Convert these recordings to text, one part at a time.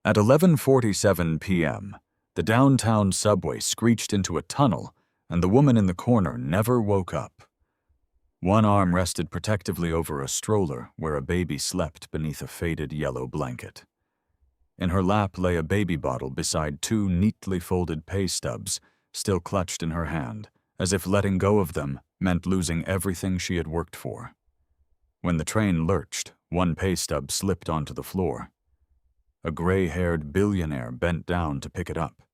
At 11:47 p.m., the downtown subway screeched into a tunnel, and the woman in the corner never woke up. One arm rested protectively over a stroller where a baby slept beneath a faded yellow blanket. In her lap lay a baby bottle beside two neatly folded pay stubs, still clutched in her hand, as if letting go of them meant losing everything she had worked for. When the train lurched, one pay stub slipped onto the floor. A gray-haired billionaire bent down to pick it up.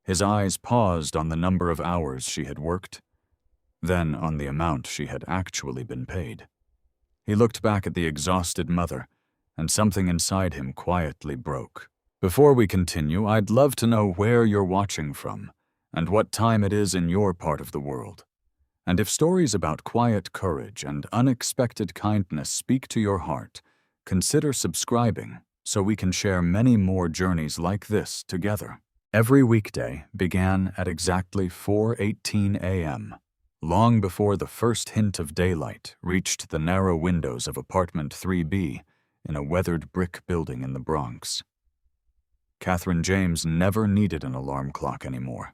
His eyes paused on the number of hours she had worked, then on the amount she had actually been paid. He looked back at the exhausted mother, and something inside him quietly broke. Before we continue, I'd love to know where you're watching from, and what time it is in your part of the world. And if stories about quiet courage and unexpected kindness speak to your heart, consider subscribing so we can share many more journeys like this together. Every weekday began at exactly 4:18 a.m., long before the first hint of daylight reached the narrow windows of apartment 3B in a weathered brick building in the Bronx. Kathryn James never needed an alarm clock anymore.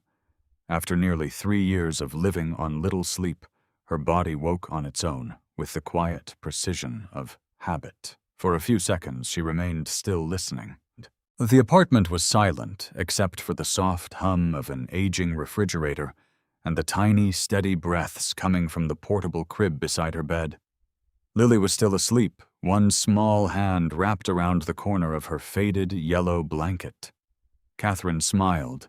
After nearly 3 years of living on little sleep, her body woke on its own with the quiet precision of habit. For a few seconds, she remained still listening. The apartment was silent, except for the soft hum of an aging refrigerator and the tiny, steady breaths coming from the portable crib beside her bed. Lily was still asleep, one small hand wrapped around the corner of her faded yellow blanket. Kathryn smiled.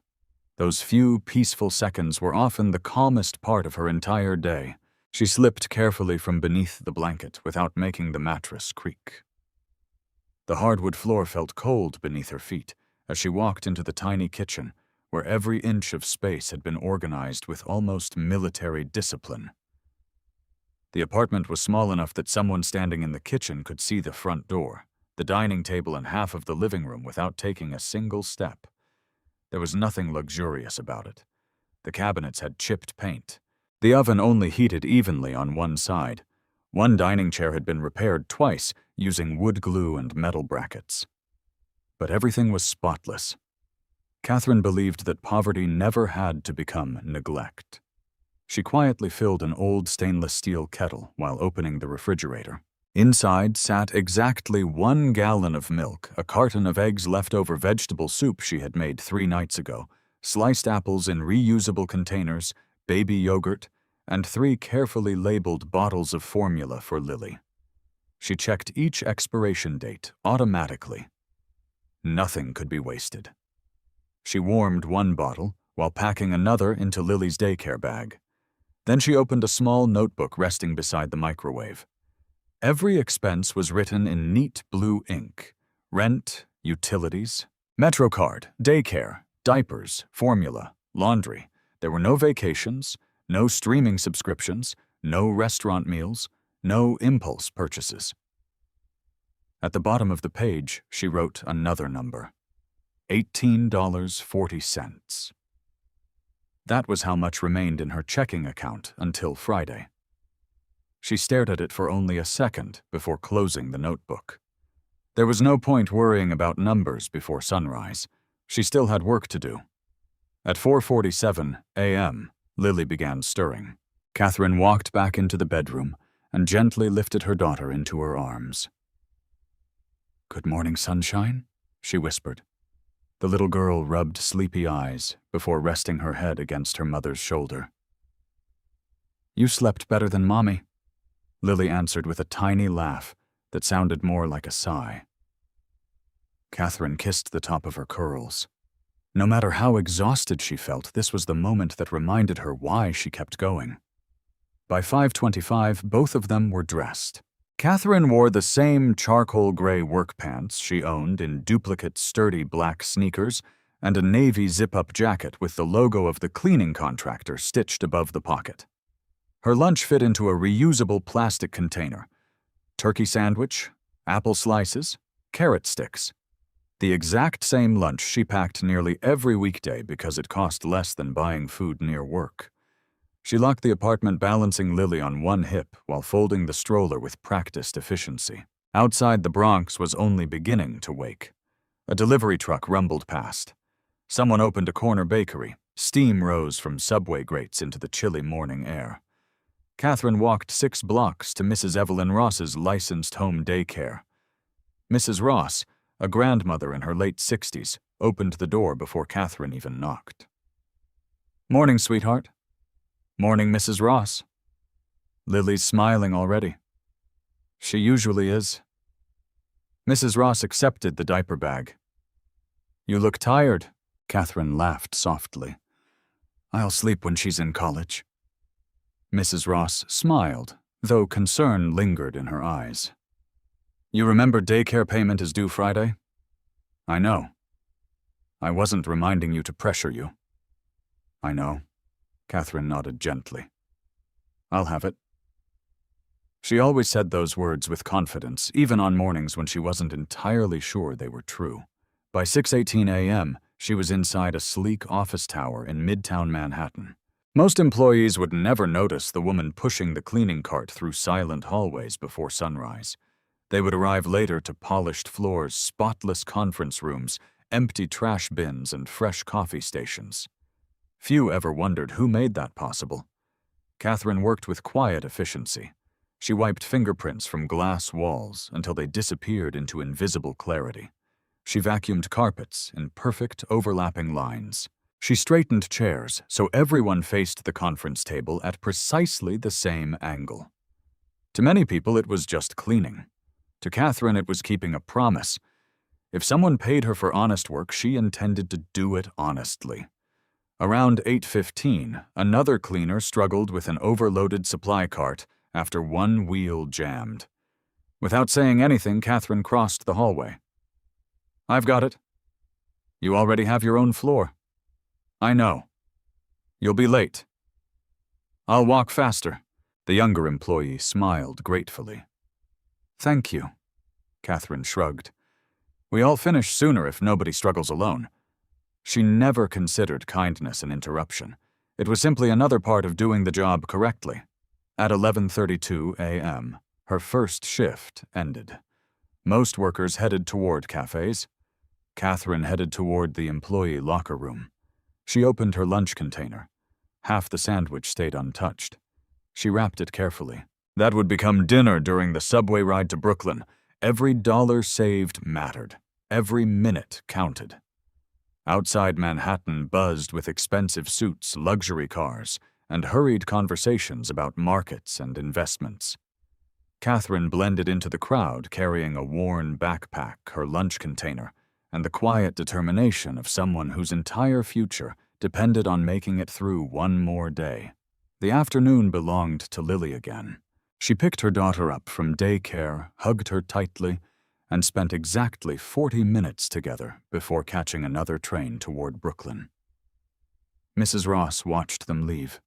Those few peaceful seconds were often the calmest part of her entire day. She slipped carefully from beneath the blanket without making the mattress creak. The hardwood floor felt cold beneath her feet as she walked into the tiny kitchen, where every inch of space had been organized with almost military discipline. The apartment was small enough that someone standing in the kitchen could see the front door, the dining table, and half of the living room without taking a single step. There was nothing luxurious about it. The cabinets had chipped paint. The oven only heated evenly on one side. One dining chair had been repaired twice using wood glue and metal brackets. But everything was spotless. Kathryn believed that poverty never had to become neglect. She quietly filled an old stainless steel kettle while opening the refrigerator. Inside sat exactly 1 gallon of milk, a carton of eggs, leftover vegetable soup she had made 3 nights ago, sliced apples in reusable containers, baby yogurt, and 3 carefully labeled bottles of formula for Lily. She checked each expiration date automatically. Nothing could be wasted. She warmed 1 bottle while packing another into Lily's daycare bag. Then she opened a small notebook resting beside the microwave. Every expense was written in neat blue ink: rent, utilities, MetroCard, daycare, diapers, formula, laundry. There were no vacations, no streaming subscriptions, no restaurant meals, no impulse purchases. At the bottom of the page, she wrote another number: $18.40. That was how much remained in her checking account until Friday. She stared at it for only a second before closing the notebook. There was no point worrying about numbers before sunrise. She still had work to do. At 4:47 a.m., Lily began stirring. Kathryn walked back into the bedroom and gently lifted her daughter into her arms. "Good morning, sunshine," she whispered. The little girl rubbed sleepy eyes before resting her head against her mother's shoulder. "You slept better than Mommy," Lily answered with a tiny laugh that sounded more like a sigh. Kathryn kissed the top of her curls. No matter how exhausted she felt, this was the moment that reminded her why she kept going. By 5:25, both of them were dressed. Kathryn wore the same charcoal gray work pants she owned in duplicate sturdy black sneakers and a navy zip-up jacket with the logo of the cleaning contractor stitched above the pocket. Her lunch fit into a reusable plastic container: turkey sandwich, apple slices, carrot sticks. The exact same lunch she packed nearly every weekday because it cost less than buying food near work. She locked the apartment, balancing Lily on one hip while folding the stroller with practiced efficiency. Outside, the Bronx was only beginning to wake. A delivery truck rumbled past. Someone opened a corner bakery. Steam rose from subway grates into the chilly morning air. Kathryn walked 6 blocks to Mrs. Evelyn Ross's licensed home daycare. Mrs. Ross, a grandmother in her late 60s, opened the door before Kathryn even knocked. "Morning, sweetheart." "Morning, Mrs. Ross." "Lily's smiling already." "She usually is." Mrs. Ross accepted the diaper bag. "You look tired," Kathryn laughed softly. "I'll sleep when she's in college." Mrs. Ross smiled, though concern lingered in her eyes. "You remember daycare payment is due Friday?" "I know." "I wasn't reminding you to pressure you." "I know." Kathryn nodded gently. "I'll have it." She always said those words with confidence, even on mornings when she wasn't entirely sure they were true. By 6:18 a.m., she was inside a sleek office tower in Midtown Manhattan. Most employees would never notice the woman pushing the cleaning cart through silent hallways before sunrise. They would arrive later to polished floors, spotless conference rooms, empty trash bins, and fresh coffee stations. Few ever wondered who made that possible. Kathryn worked with quiet efficiency. She wiped fingerprints from glass walls until they disappeared into invisible clarity. She vacuumed carpets in perfect overlapping lines. She straightened chairs so everyone faced the conference table at precisely the same angle. To many people, it was just cleaning. To Kathryn, it was keeping a promise. If someone paid her for honest work, she intended to do it honestly. Around 8:15, another cleaner struggled with an overloaded supply cart after one wheel jammed. Without saying anything, Kathryn crossed the hallway. "I've got it." "You already have your own floor." "I know." "You'll be late." "I'll walk faster." The younger employee smiled gratefully. "Thank you." Kathryn shrugged. "We all finish sooner if nobody struggles alone." She never considered kindness an interruption. It was simply another part of doing the job correctly. At 11:32 a.m., her first shift ended. Most workers headed toward cafes. Kathryn headed toward the employee locker room. She opened her lunch container. Half the sandwich stayed untouched. She wrapped it carefully. That would become dinner during the subway ride to Brooklyn. Every dollar saved mattered. Every minute counted. Outside Manhattan buzzed with expensive suits, luxury cars, and hurried conversations about markets and investments. Kathryn blended into the crowd, carrying a worn backpack, her lunch container, and the quiet determination of someone whose entire future depended on making it through one more day. The afternoon belonged to Lily again. She picked her daughter up from daycare, hugged her tightly, and spent exactly 40 minutes together before catching another train toward Brooklyn. Mrs. Ross watched them leave.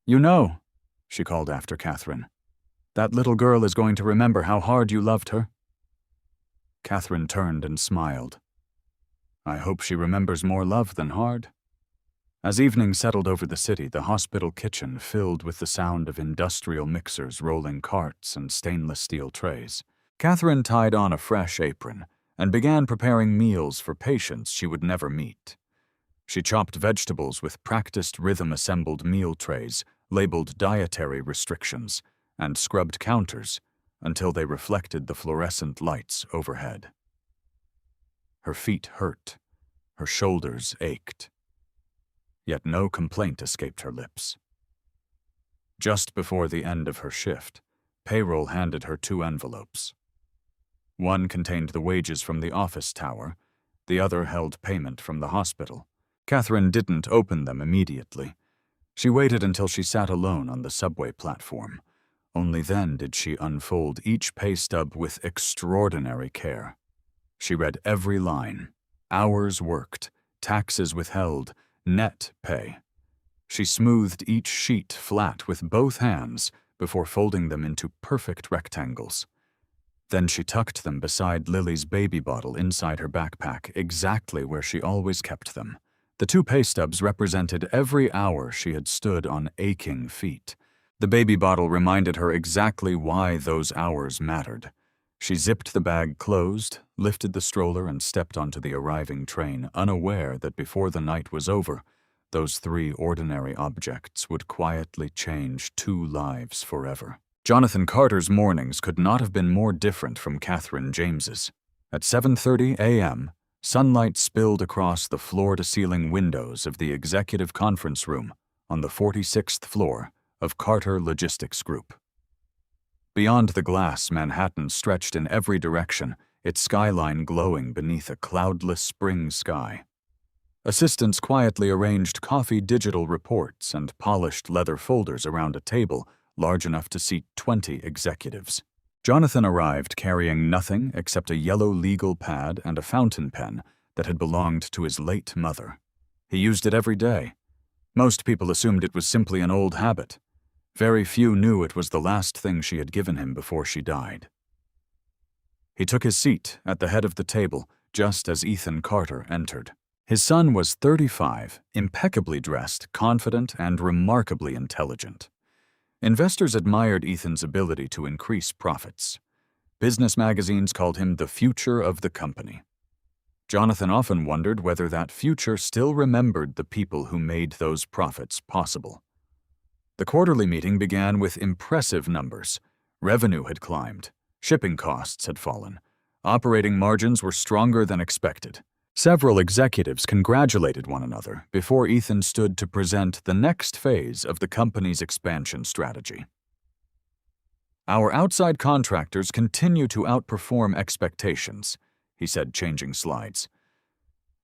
"You know," she called after Kathryn, "that little girl is going to remember how hard you loved her." Kathryn turned and smiled. "I hope she remembers more love than hard." As evening settled over the city, the hospital kitchen filled with the sound of industrial mixers rolling carts and stainless steel trays. Kathryn tied on a fresh apron and began preparing meals for patients she would never meet. She chopped vegetables with practiced rhythm-assembled meal trays labeled dietary restrictions and scrubbed counters until they reflected the fluorescent lights overhead. Her feet hurt. Her shoulders ached. Yet no complaint escaped her lips. Just before the end of her shift, payroll handed her 2 envelopes. One contained the wages from the office tower, the other held payment from the hospital. Kathryn didn't open them immediately. She waited until she sat alone on the subway platform. Only then did she unfold each pay stub with extraordinary care. She read every line: hours worked, taxes withheld, net pay. She smoothed each sheet flat with both hands before folding them into perfect rectangles. Then she tucked them beside Lily's baby bottle inside her backpack, exactly where she always kept them. The 2 pay stubs represented every hour she had stood on aching feet. The baby bottle reminded her exactly why those hours mattered. She zipped the bag closed, lifted the stroller, and stepped onto the arriving train, unaware that before the night was over, those 3 ordinary objects would quietly change 2 lives forever. Jonathan Carter's mornings could not have been more different from Kathryn James's. At 7:30 a.m., sunlight spilled across the floor-to-ceiling windows of the executive conference room on the 46th floor of Carter Logistics Group. Beyond the glass, Manhattan stretched in every direction, its skyline glowing beneath a cloudless spring sky. Assistants quietly arranged coffee digital reports and polished leather folders around a table large enough to seat 20 executives. Jonathan arrived carrying nothing except a yellow legal pad and a fountain pen that had belonged to his late mother. He used it every day. Most people assumed it was simply an old habit. Very few knew it was the last thing she had given him before she died. He took his seat at the head of the table just as Ethan Carter entered. His son was 35, impeccably dressed, confident, and remarkably intelligent. Investors admired Ethan's ability to increase profits. Business magazines called him the future of the company. Jonathan often wondered whether that future still remembered the people who made those profits possible. The quarterly meeting began with impressive numbers. Revenue had climbed, shipping costs had fallen, operating margins were stronger than expected. Several executives congratulated one another before Ethan stood to present the next phase of the company's expansion strategy. "Our outside contractors continue to outperform expectations," he said, changing slides.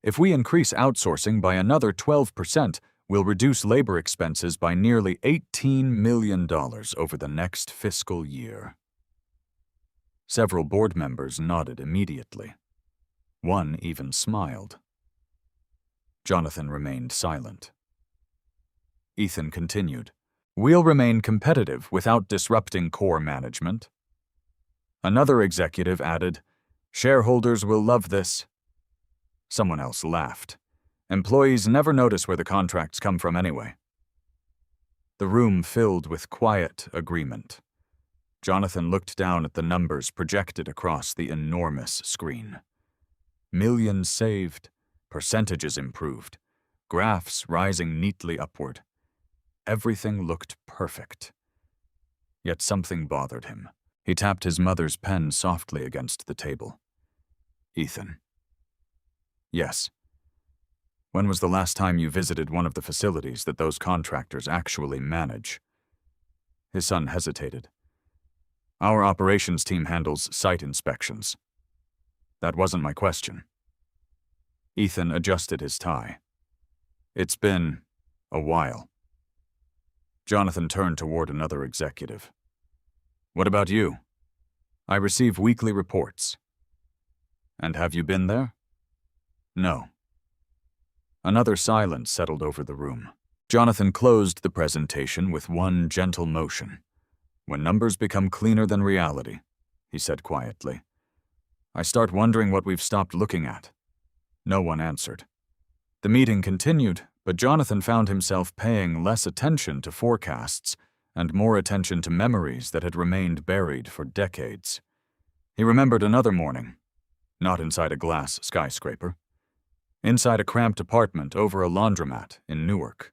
"If we increase outsourcing by another 12%, we'll reduce labor expenses by nearly $18 million over the next fiscal year." Several board members nodded immediately. One even smiled. Jonathan remained silent. Ethan continued, "We'll remain competitive without disrupting core management." Another executive added, "Shareholders will love this." Someone else laughed. "Employees never notice where the contracts come from anyway." The room filled with quiet agreement. Jonathan looked down at the numbers projected across the enormous screen. Millions saved, percentages improved, graphs rising neatly upward. Everything looked perfect. Yet something bothered him. He tapped his mother's pen softly against the table. "Ethan." "Yes." "When was the last time you visited one of the facilities that those contractors actually manage?" His son hesitated. "Our operations team handles site inspections." "That wasn't my question." Ethan adjusted his tie. "It's been a while." Jonathan turned toward another executive. "What about you?" "I receive weekly reports." "And have you been there?" "No." Another silence settled over the room. Jonathan closed the presentation with one gentle motion. "When numbers become cleaner than reality," he said quietly, "I start wondering what we've stopped looking at." No one answered. The meeting continued, but Jonathan found himself paying less attention to forecasts and more attention to memories that had remained buried for decades. He remembered another morning, not inside a glass skyscraper, inside a cramped apartment over a laundromat in Newark.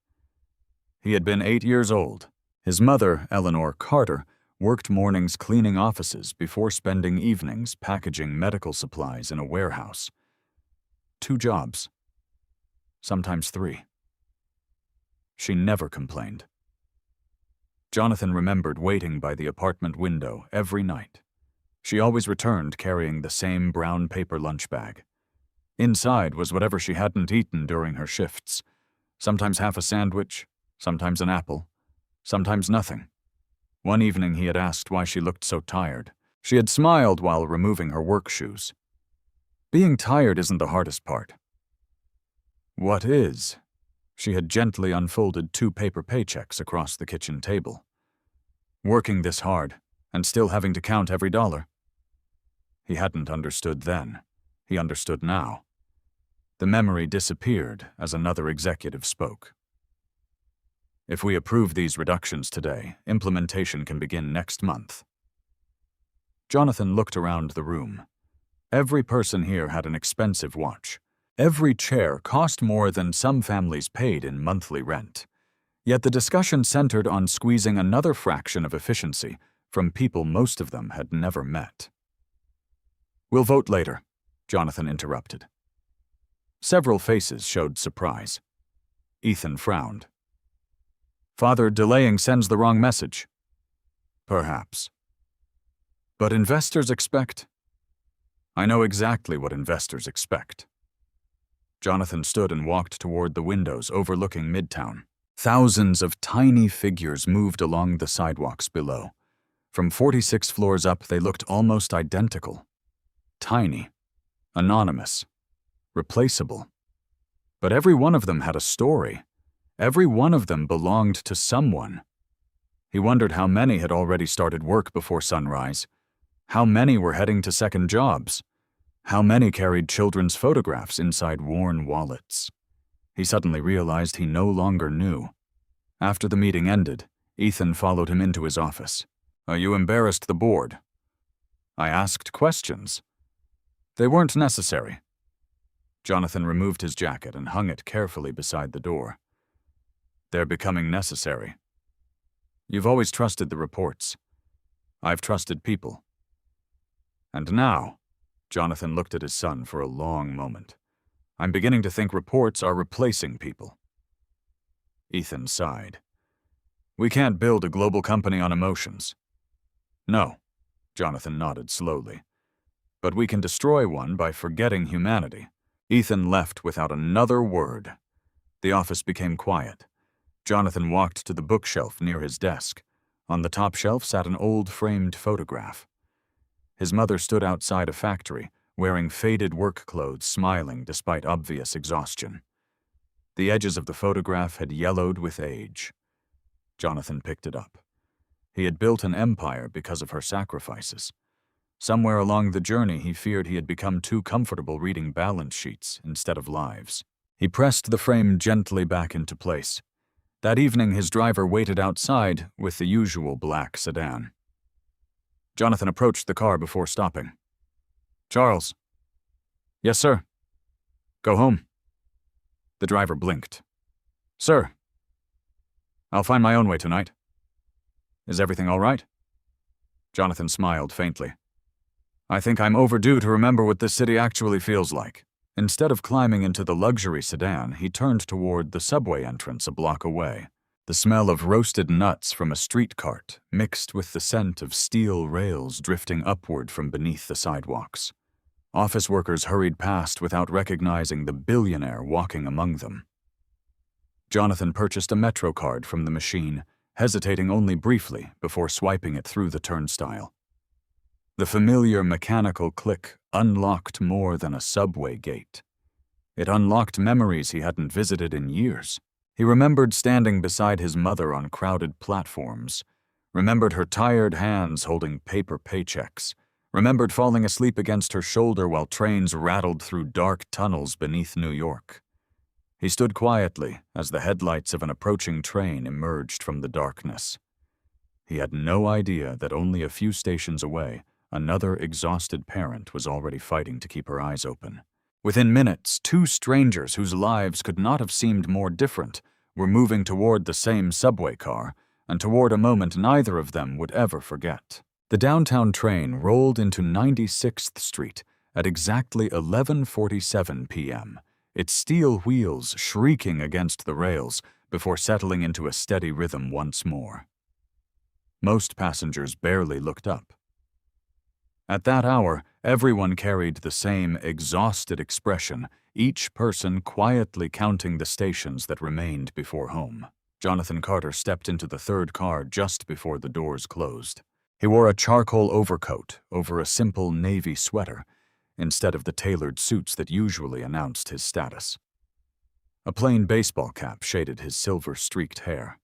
He had been 8 years old. His mother, Eleanor Carter, worked mornings cleaning offices before spending evenings packaging medical supplies in a warehouse. 2 jobs, sometimes 3. She never complained. Jonathan remembered waiting by the apartment window every night. She always returned carrying the same brown paper lunch bag. Inside was whatever she hadn't eaten during her shifts, sometimes half a sandwich, sometimes an apple, sometimes nothing. One evening he had asked why she looked so tired. She had smiled while removing her work shoes. "Being tired isn't the hardest part." "What is?" She had gently unfolded 2 paper paychecks across the kitchen table. "Working this hard, and still having to count every dollar." He hadn't understood then. He understood now. The memory disappeared as another executive spoke. "If we approve these reductions today, implementation can begin next month." Jonathan looked around the room. Every person here had an expensive watch. Every chair cost more than some families paid in monthly rent. Yet the discussion centered on squeezing another fraction of efficiency from people most of them had never met. "We'll vote later," Jonathan interrupted. Several faces showed surprise. Ethan frowned. "Father, delaying sends the wrong message." "Perhaps. But investors expect—" "I know exactly what investors expect." Jonathan stood and walked toward the windows overlooking Midtown. Thousands of tiny figures moved along the sidewalks below. From 46 floors up, they looked almost identical. Tiny, anonymous, replaceable. But every one of them had a story. Every one of them belonged to someone. He wondered how many had already started work before sunrise, how many were heading to second jobs, how many carried children's photographs inside worn wallets. He suddenly realized he no longer knew. After the meeting ended, Ethan followed him into his office. "You embarrassed the board." "I asked questions." "They weren't necessary." Jonathan removed his jacket and hung it carefully beside the door. "They're becoming necessary. You've always trusted the reports. I've trusted people. And now," Jonathan looked at his son for a long moment, "I'm beginning to think reports are replacing people." Ethan sighed. "We can't build a global company on emotions." "No," Jonathan nodded slowly. "But we can destroy one by forgetting humanity." Ethan left without another word. The office became quiet. Jonathan walked to the bookshelf near his desk. On the top shelf sat an old framed photograph. His mother stood outside a factory, wearing faded work clothes, smiling despite obvious exhaustion. The edges of the photograph had yellowed with age. Jonathan picked it up. He had built an empire because of her sacrifices. Somewhere along the journey, he feared he had become too comfortable reading balance sheets instead of lives. He pressed the frame gently back into place. That evening, his driver waited outside with the usual black sedan. Jonathan approached the car before stopping. "Charles." "Yes, sir." "Go home." The driver blinked. "Sir." "I'll find my own way tonight." "Is everything all right?" Jonathan smiled faintly. "I think I'm overdue to remember what this city actually feels like." Instead of climbing into the luxury sedan, he turned toward the subway entrance a block away. The smell of roasted nuts from a street cart mixed with the scent of steel rails drifting upward from beneath the sidewalks. Office workers hurried past without recognizing the billionaire walking among them. Jonathan purchased a Metro card from the machine, hesitating only briefly before swiping it through the turnstile. The familiar mechanical click unlocked more than a subway gate. It unlocked memories he hadn't visited in years. He remembered standing beside his mother on crowded platforms, remembered her tired hands holding paper paychecks, remembered falling asleep against her shoulder while trains rattled through dark tunnels beneath New York. He stood quietly as the headlights of an approaching train emerged from the darkness. He had no idea that only a few stations away, another exhausted parent was already fighting to keep her eyes open. Within minutes, two strangers whose lives could not have seemed more different were moving toward the same subway car, and toward a moment neither of them would ever forget. The downtown train rolled into 96th Street at exactly 11:47 p.m., its steel wheels shrieking against the rails before settling into a steady rhythm once more. Most passengers barely looked up. At that hour, everyone carried the same exhausted expression, each person quietly counting the stations that remained before home. Jonathan Carter stepped into the third car just before the doors closed. He wore a charcoal overcoat over a simple navy sweater, instead of the tailored suits that usually announced his status. A plain baseball cap shaded his silver-streaked hair.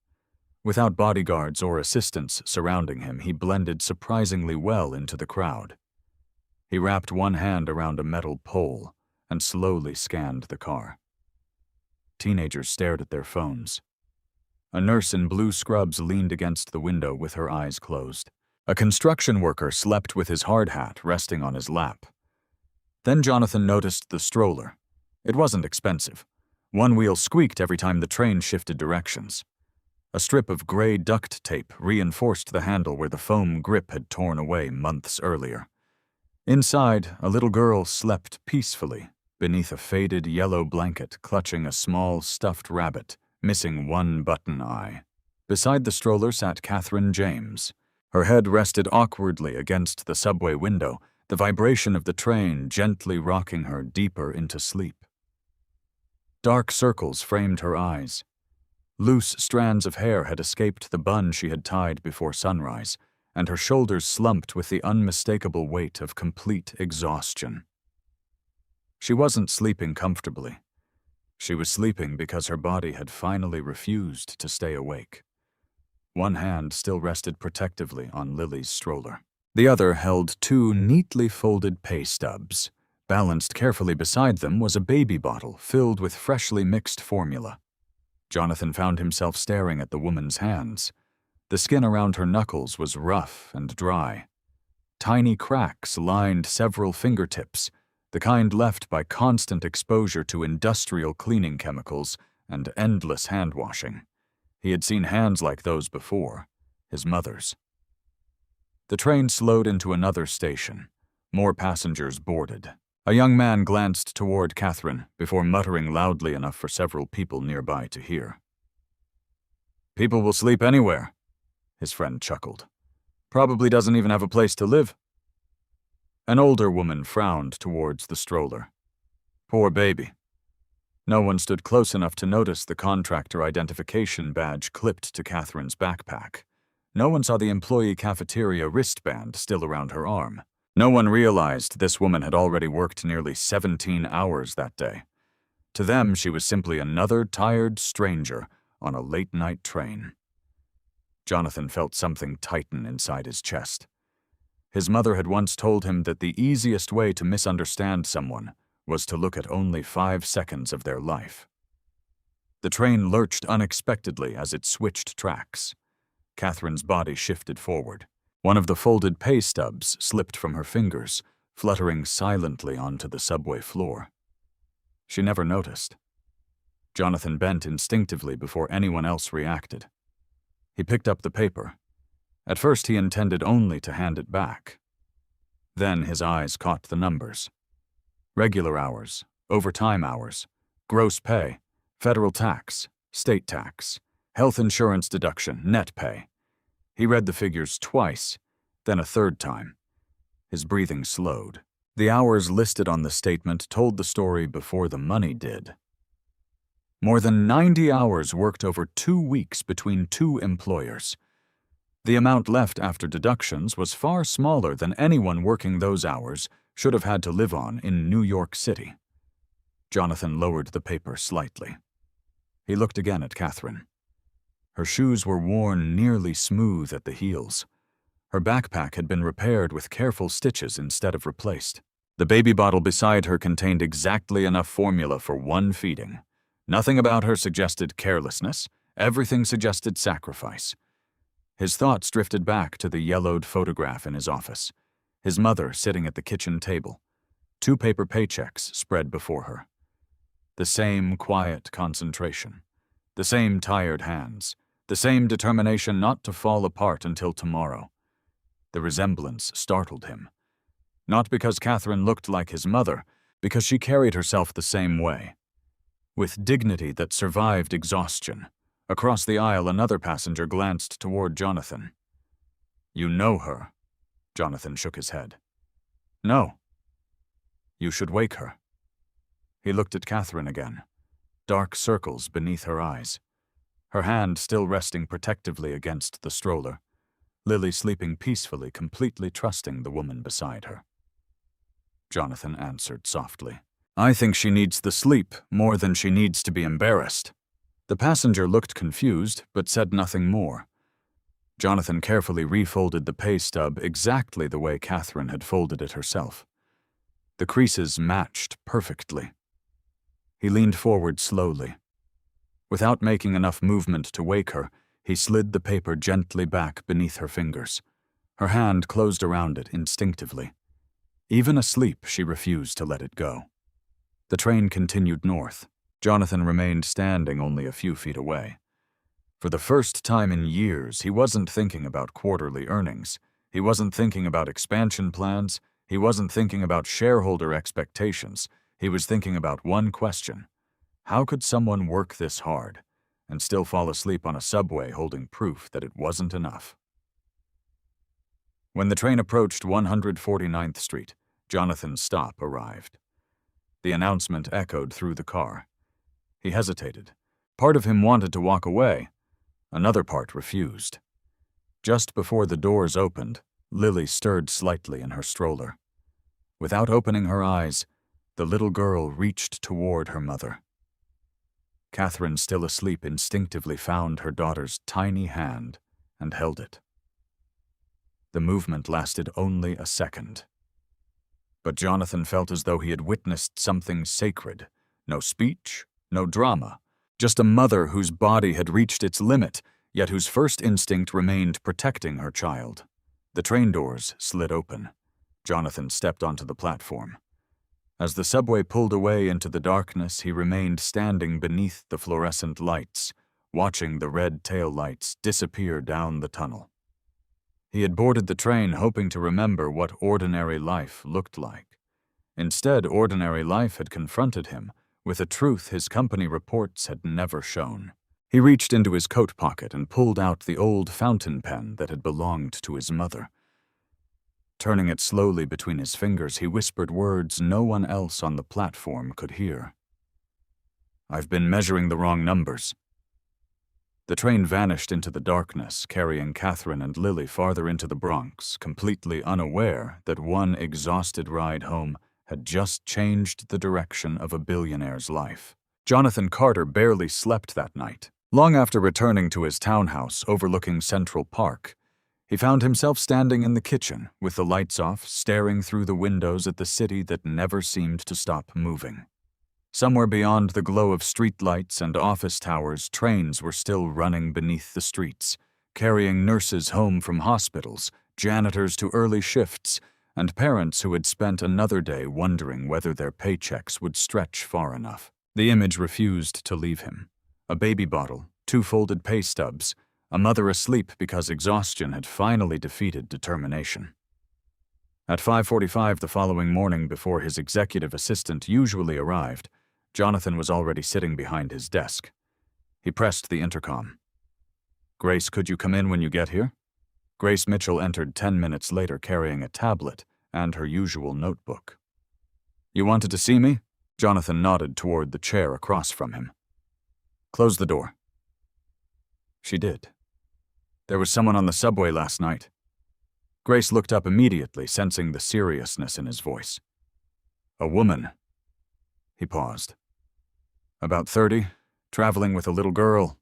Without bodyguards or assistants surrounding him, he blended surprisingly well into the crowd. He wrapped one hand around a metal pole and slowly scanned the car. Teenagers stared at their phones. A nurse in blue scrubs leaned against the window with her eyes closed. A construction worker slept with his hard hat resting on his lap. Then Jonathan noticed the stroller. It wasn't expensive. One wheel squeaked every time the train shifted directions. A strip of gray duct tape reinforced the handle where the foam grip had torn away months earlier. Inside, a little girl slept peacefully beneath a faded yellow blanket clutching a small stuffed rabbit, missing one button eye. Beside the stroller sat Kathryn James. Her head rested awkwardly against the subway window, the vibration of the train gently rocking her deeper into sleep. Dark circles framed her eyes. Loose strands of hair had escaped the bun she had tied before sunrise, and her shoulders slumped with the unmistakable weight of complete exhaustion. She wasn't sleeping comfortably. She was sleeping because her body had finally refused to stay awake. One hand still rested protectively on Lily's stroller. The other held two neatly folded pay stubs. Balanced carefully beside them was a baby bottle filled with freshly mixed formula. Jonathan found himself staring at the woman's hands. The skin around her knuckles was rough and dry. Tiny cracks lined several fingertips, the kind left by constant exposure to industrial cleaning chemicals and endless hand-washing. He had seen hands like those before, his mother's. The train slowed into another station. More passengers boarded. A young man glanced toward Kathryn before muttering loudly enough for several people nearby to hear. "People will sleep anywhere," his friend chuckled. "Probably doesn't even have a place to live." An older woman frowned towards the stroller. "Poor baby." No one stood close enough to notice the contractor identification badge clipped to Kathryn's backpack. No one saw the employee cafeteria wristband still around her arm. No one realized this woman had already worked nearly 17 hours that day. To them, she was simply another tired stranger on a late-night train. Jonathan felt something tighten inside his chest. His mother had once told him that the easiest way to misunderstand someone was to look at only 5 seconds of their life. The train lurched unexpectedly as it switched tracks. Kathryn's body shifted forward. One of the folded pay stubs slipped from her fingers, fluttering silently onto the subway floor. She never noticed. Jonathan bent instinctively before anyone else reacted. He picked up the paper. At first he intended only to hand it back. Then his eyes caught the numbers. Regular hours, overtime hours, gross pay, federal tax, state tax, health insurance deduction, net pay. He read the figures twice, then a third time. His breathing slowed. The hours listed on the statement told the story before the money did. More than 90 hours worked over 2 weeks between 2 employers. The amount left after deductions was far smaller than anyone working those hours should have had to live on in New York City. Jonathan lowered the paper slightly. He looked again at Kathryn. Her shoes were worn nearly smooth at the heels. Her backpack had been repaired with careful stitches instead of replaced. The baby bottle beside her contained exactly enough formula for 1 feeding. Nothing about her suggested carelessness. Everything suggested sacrifice. His thoughts drifted back to the yellowed photograph in his office. His mother sitting at the kitchen table. 2 paper paychecks spread before her. The same quiet concentration. The same tired hands. The same determination not to fall apart until tomorrow. The resemblance startled him. Not because Kathryn looked like his mother, because she carried herself the same way. With dignity that survived exhaustion. Across the aisle, another passenger glanced toward Jonathan. "You know her?" Jonathan shook his head. "No." "You should wake her." He looked at Kathryn again. Dark circles beneath her eyes. Her hand still resting protectively against the stroller. Lily sleeping peacefully, completely trusting the woman beside her. Jonathan answered softly. "I think she needs the sleep more than she needs to be embarrassed." The passenger looked confused, but said nothing more. Jonathan carefully refolded the pay stub exactly the way Kathryn had folded it herself. The creases matched perfectly. He leaned forward slowly. Without making enough movement to wake her, he slid the paper gently back beneath her fingers. Her hand closed around it instinctively. Even asleep, she refused to let it go. The train continued north. Jonathan remained standing only a few feet away. For the first time in years, he wasn't thinking about quarterly earnings. He wasn't thinking about expansion plans. He wasn't thinking about shareholder expectations. He was thinking about one question. How could someone work this hard and still fall asleep on a subway holding proof that it wasn't enough? When the train approached 149th Street, Jonathan's stop arrived. The announcement echoed through the car. He hesitated. Part of him wanted to walk away. Another part refused. Just before the doors opened, Lily stirred slightly in her stroller. Without opening her eyes, the little girl reached toward her mother. Kathryn, still asleep, instinctively found her daughter's tiny hand and held it. The movement lasted only a second. But Jonathan felt as though he had witnessed something sacred. No speech, no drama, just a mother whose body had reached its limit, yet whose first instinct remained protecting her child. The train doors slid open. Jonathan stepped onto the platform. As the subway pulled away into the darkness, he remained standing beneath the fluorescent lights, watching the red taillights disappear down the tunnel. He had boarded the train hoping to remember what ordinary life looked like. Instead, ordinary life had confronted him with a truth his company reports had never shown. He reached into his coat pocket and pulled out the old fountain pen that had belonged to his mother. Turning it slowly between his fingers, he whispered words no one else on the platform could hear. "I've been measuring the wrong numbers." The train vanished into the darkness, carrying Kathryn and Lily farther into the Bronx, completely unaware that one exhausted ride home had just changed the direction of a billionaire's life. Jonathan Carter barely slept that night. Long after returning to his townhouse overlooking Central Park, he found himself standing in the kitchen, with the lights off, staring through the windows at the city that never seemed to stop moving. Somewhere beyond the glow of streetlights and office towers, trains were still running beneath the streets, carrying nurses home from hospitals, janitors to early shifts, and parents who had spent another day wondering whether their paychecks would stretch far enough. The image refused to leave him. A baby bottle, 2 folded pay stubs, a mother asleep because exhaustion had finally defeated determination. At 5:45 the following morning, before his executive assistant usually arrived, Jonathan was already sitting behind his desk. He pressed the intercom. "Grace, could you come in when you get here?" Grace Mitchell entered 10 minutes later carrying a tablet and her usual notebook. "You wanted to see me?" Jonathan nodded toward the chair across from him. "Close the door." She did. "There was someone on the subway last night." Grace looked up immediately, sensing the seriousness in his voice. "A woman." He paused. "About 30, traveling with a little girl."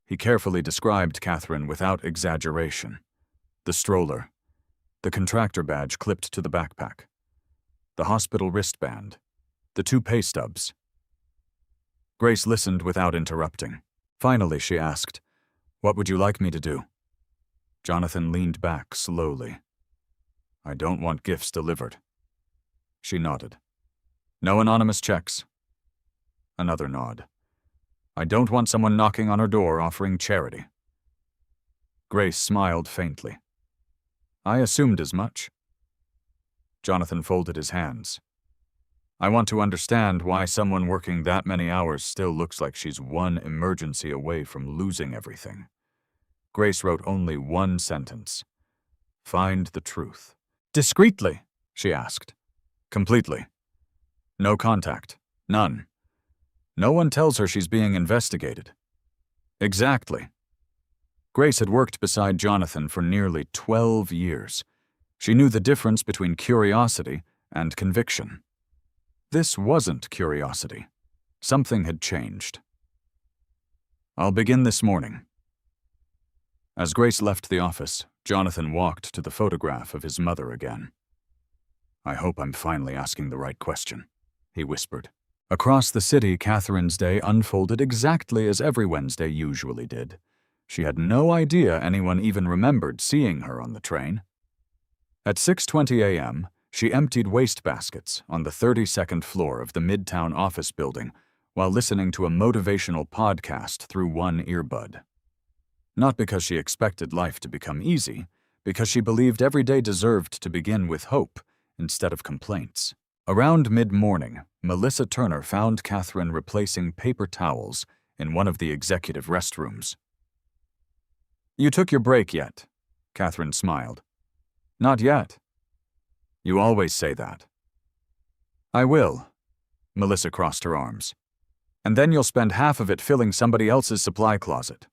He carefully described Kathryn without exaggeration. The stroller, the contractor badge clipped to the backpack, the hospital wristband, the 2 pay stubs. Grace listened without interrupting. Finally, she asked, "What would you like me to do?" Jonathan leaned back slowly. "I don't want gifts delivered." She nodded. "No anonymous checks." Another nod. "I don't want someone knocking on her door offering charity." Grace smiled faintly. "I assumed as much." Jonathan folded his hands. "I want to understand why someone working that many hours still looks like she's one emergency away from losing everything." Grace wrote only one sentence. "Find the truth." "Discreetly?" she asked. "Completely. No contact. None. No one tells her she's being investigated." "Exactly." Grace had worked beside Jonathan for nearly 12 years. She knew the difference between curiosity and conviction. This wasn't curiosity. Something had changed. "I'll begin this morning." As Grace left the office, Jonathan walked to the photograph of his mother again. "I hope I'm finally asking the right question," he whispered. Across the city, Kathryn's day unfolded exactly as every Wednesday usually did. She had no idea anyone even remembered seeing her on the train. At 6:20 a.m., she emptied wastebaskets on the 32nd floor of the Midtown office building while listening to a motivational podcast through one earbud. Not because she expected life to become easy, because she believed every day deserved to begin with hope instead of complaints. Around mid-morning, Melissa Turner found Kathryn replacing paper towels in one of the executive restrooms. "You took your break yet?" Kathryn smiled. "Not yet." "You always say that." "I will." Melissa crossed her arms. "And then you'll spend half of it filling somebody else's supply closet."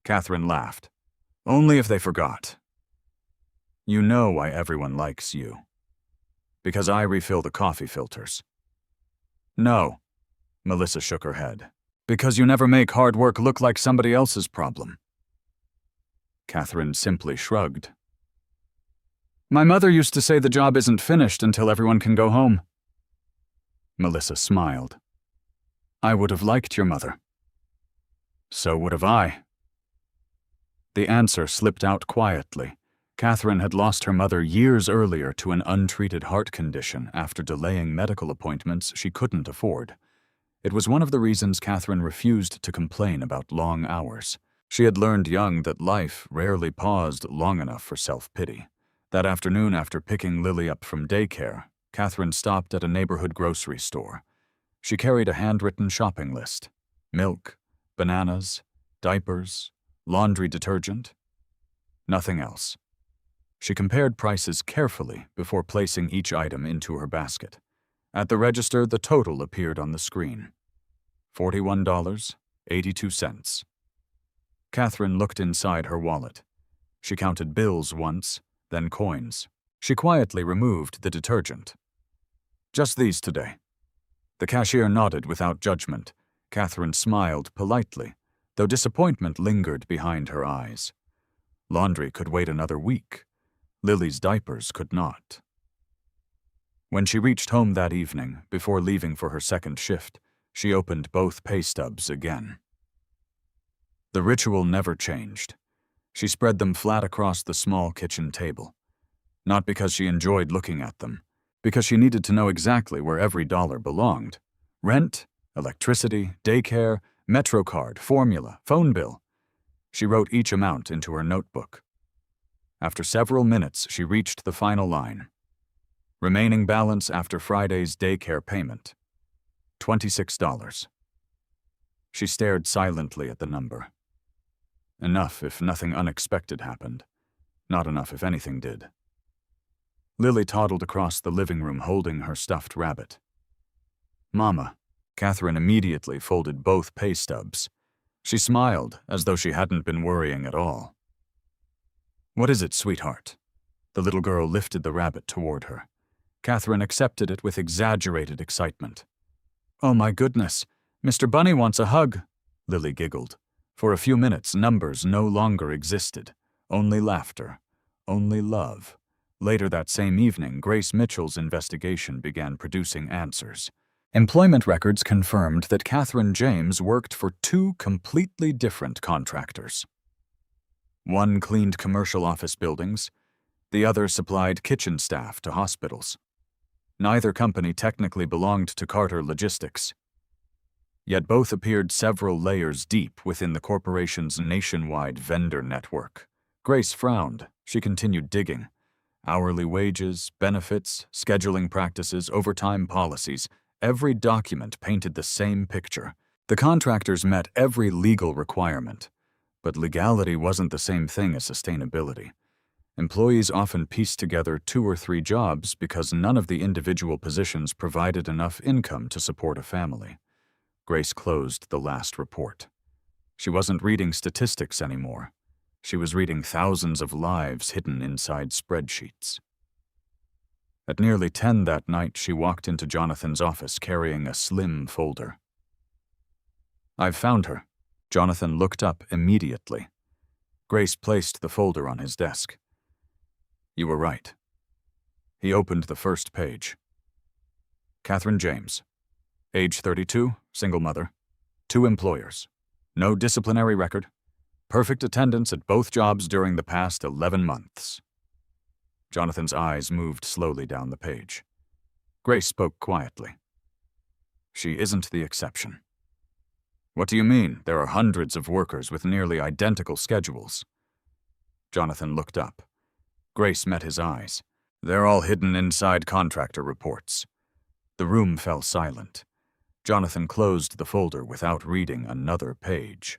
Kathryn laughed. "Only if they forgot." "You know why everyone likes you." "Because I refill the coffee filters." "No." Melissa shook her head. "Because you never make hard work look like somebody else's problem." Kathryn simply shrugged. "My mother used to say the job isn't finished until everyone can go home." Melissa smiled. "I would have liked your mother." "So would have I." The answer slipped out quietly. Kathryn had lost her mother years earlier to an untreated heart condition after delaying medical appointments she couldn't afford. It was one of the reasons Kathryn refused to complain about long hours. She had learned young that life rarely paused long enough for self-pity. That afternoon, after picking Lily up from daycare, Kathryn stopped at a neighborhood grocery store. She carried a handwritten shopping list: milk, bananas, diapers, laundry detergent. Nothing else. She compared prices carefully before placing each item into her basket. At the register, the total appeared on the screen: $41.82. Kathryn looked inside her wallet. She counted bills once, then coins. She quietly removed the detergent. "Just these today." The cashier nodded without judgment. Kathryn smiled politely, though disappointment lingered behind her eyes. Laundry could wait another week. Lily's diapers could not. When she reached home that evening, before leaving for her second shift, she opened both pay stubs again. The ritual never changed. She spread them flat across the small kitchen table. Not because she enjoyed looking at them, because she needed to know exactly where every dollar belonged. Rent, electricity, daycare, MetroCard, formula, phone bill. She wrote each amount into her notebook. After several minutes, she reached the final line. Remaining balance after Friday's daycare payment: $26. She stared silently at the number. Enough if nothing unexpected happened. Not enough if anything did. Lily toddled across the living room holding her stuffed rabbit. "Mama." Kathryn immediately folded both pay stubs. She smiled as though she hadn't been worrying at all. "What is it, sweetheart?" The little girl lifted the rabbit toward her. Kathryn accepted it with exaggerated excitement. "Oh my goodness, Mr. Bunny wants a hug," Lily giggled. For a few minutes, numbers no longer existed. Only laughter. Only love. Later that same evening, Grace Mitchell's investigation began producing answers. Employment records confirmed that Kathryn James worked for two completely different contractors. One cleaned commercial office buildings. The other supplied kitchen staff to hospitals. Neither company technically belonged to Carter Logistics. Yet both appeared several layers deep within the corporation's nationwide vendor network. Grace frowned. She continued digging. Hourly wages, benefits, scheduling practices, overtime policies. Every document painted the same picture. The contractors met every legal requirement. But legality wasn't the same thing as sustainability. Employees often pieced together 2 or 3 jobs because none of the individual positions provided enough income to support a family. Grace closed the last report. She wasn't reading statistics anymore. She was reading thousands of lives hidden inside spreadsheets. At nearly 10 that night, she walked into Jonathan's office carrying a slim folder. "I've found her." Jonathan looked up immediately. Grace placed the folder on his desk. "You were right." He opened the first page. Kathryn James. Age 32, single mother. 2 employers. No disciplinary record. Perfect attendance at both jobs during the past 11 months. Jonathan's eyes moved slowly down the page. Grace spoke quietly. She isn't the exception. What do you mean? There are hundreds of workers with nearly identical schedules. Jonathan looked up. Grace met his eyes. They're all hidden inside contractor reports. The room fell silent. Jonathan closed the folder without reading another page.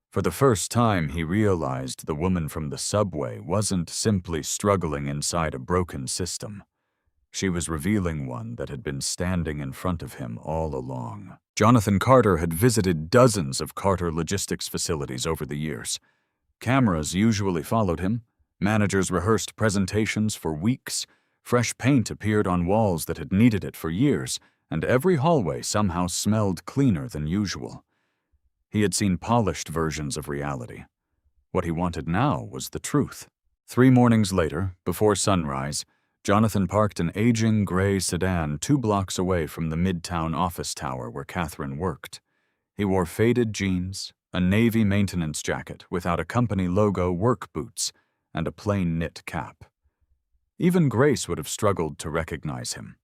For the first time, he realized the woman from the subway wasn't simply struggling inside a broken system. She was revealing one that had been standing in front of him all along. Jonathan Carter had visited dozens of Carter logistics facilities over the years. Cameras usually followed him. Managers rehearsed presentations for weeks. Fresh paint appeared on walls that had needed it for years, and every hallway somehow smelled cleaner than usual. He had seen polished versions of reality. What he wanted now was the truth. 3 mornings later, before sunrise, Jonathan parked an aging gray sedan 2 blocks away from the Midtown office tower where Kathryn worked. He wore faded jeans, a navy maintenance jacket without a company logo, work boots, and a plain knit cap. Even Grace would have struggled to recognize him.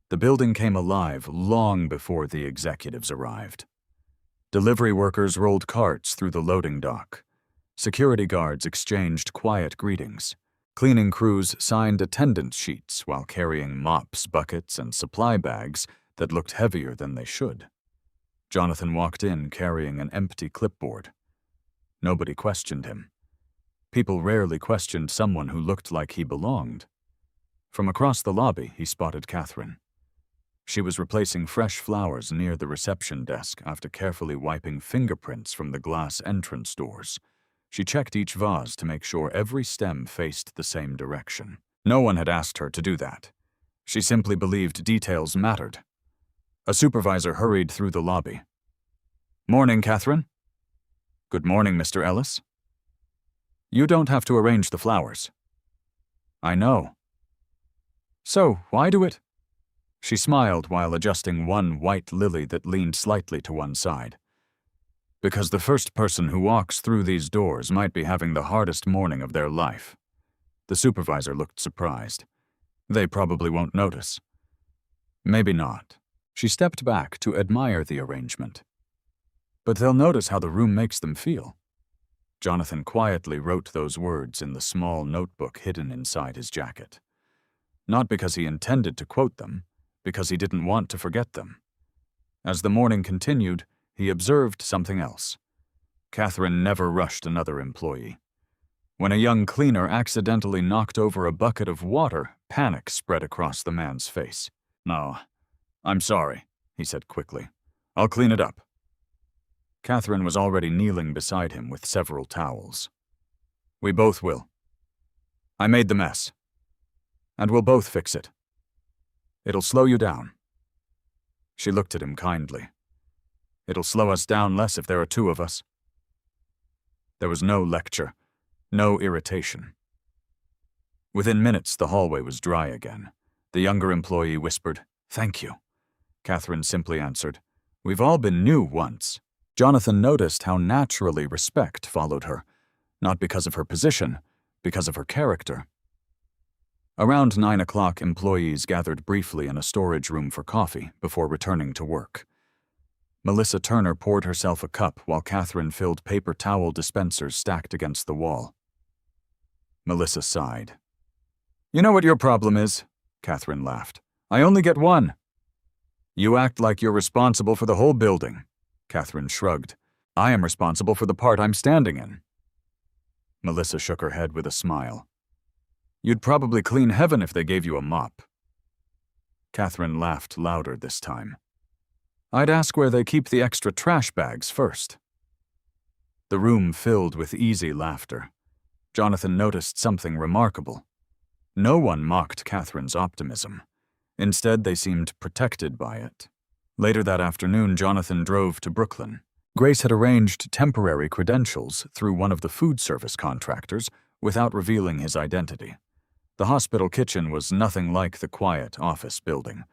The building came alive long before the executives arrived. Delivery workers rolled carts through the loading dock. Security guards exchanged quiet greetings. Cleaning crews signed attendance sheets while carrying mops, buckets, and supply bags that looked heavier than they should. Jonathan walked in carrying an empty clipboard. Nobody questioned him. People rarely questioned someone who looked like he belonged. From across the lobby, he spotted Kathryn. She was replacing fresh flowers near the reception desk after carefully wiping fingerprints from the glass entrance doors. She checked each vase to make sure every stem faced the same direction. No one had asked her to do that. She simply believed details mattered. A supervisor hurried through the lobby. "Morning, Kathryn." "Good morning, Mr. Ellis." "You don't have to arrange the flowers." "I know." "So, why do it?" She smiled while adjusting one white lily that leaned slightly to one side. "Because the first person who walks through these doors might be having the hardest morning of their life." The supervisor looked surprised. "They probably won't notice." "Maybe not." She stepped back to admire the arrangement. "But they'll notice how the room makes them feel." Jonathan quietly wrote those words in the small notebook hidden inside his jacket. Not because he intended to quote them, because he didn't want to forget them. As the morning continued, he observed something else. Kathryn never rushed another employee. When a young cleaner accidentally knocked over a bucket of water, panic spread across the man's face. "No, I'm sorry," he said quickly. "I'll clean it up." Kathryn was already kneeling beside him with several towels. "We both will. I made the mess. And we'll both fix it. It'll slow you down." She looked at him kindly. "It'll slow us down less if there are 2 of us." There was no lecture, no irritation. Within minutes, the hallway was dry again. The younger employee whispered, "Thank you." Kathryn simply answered, "We've all been new once." Jonathan noticed how naturally respect followed her, not because of her position, because of her character. Around 9 o'clock, employees gathered briefly in a storage room for coffee before returning to work. Melissa Turner poured herself a cup while Kathryn filled paper towel dispensers stacked against the wall. Melissa sighed. "You know what your problem is?" Kathryn laughed. "I only get one." "You act like you're responsible for the whole building." Kathryn shrugged. "I am responsible for the part I'm standing in." Melissa shook her head with a smile. "You'd probably clean heaven if they gave you a mop." Kathryn laughed louder this time. "I'd ask where they keep the extra trash bags first." The room filled with easy laughter. Jonathan noticed something remarkable. No one mocked Kathryn's optimism. Instead, they seemed protected by it. Later that afternoon, Jonathan drove to Brooklyn. Grace had arranged temporary credentials through one of the food service contractors without revealing his identity. The hospital kitchen was nothing like the quiet office building.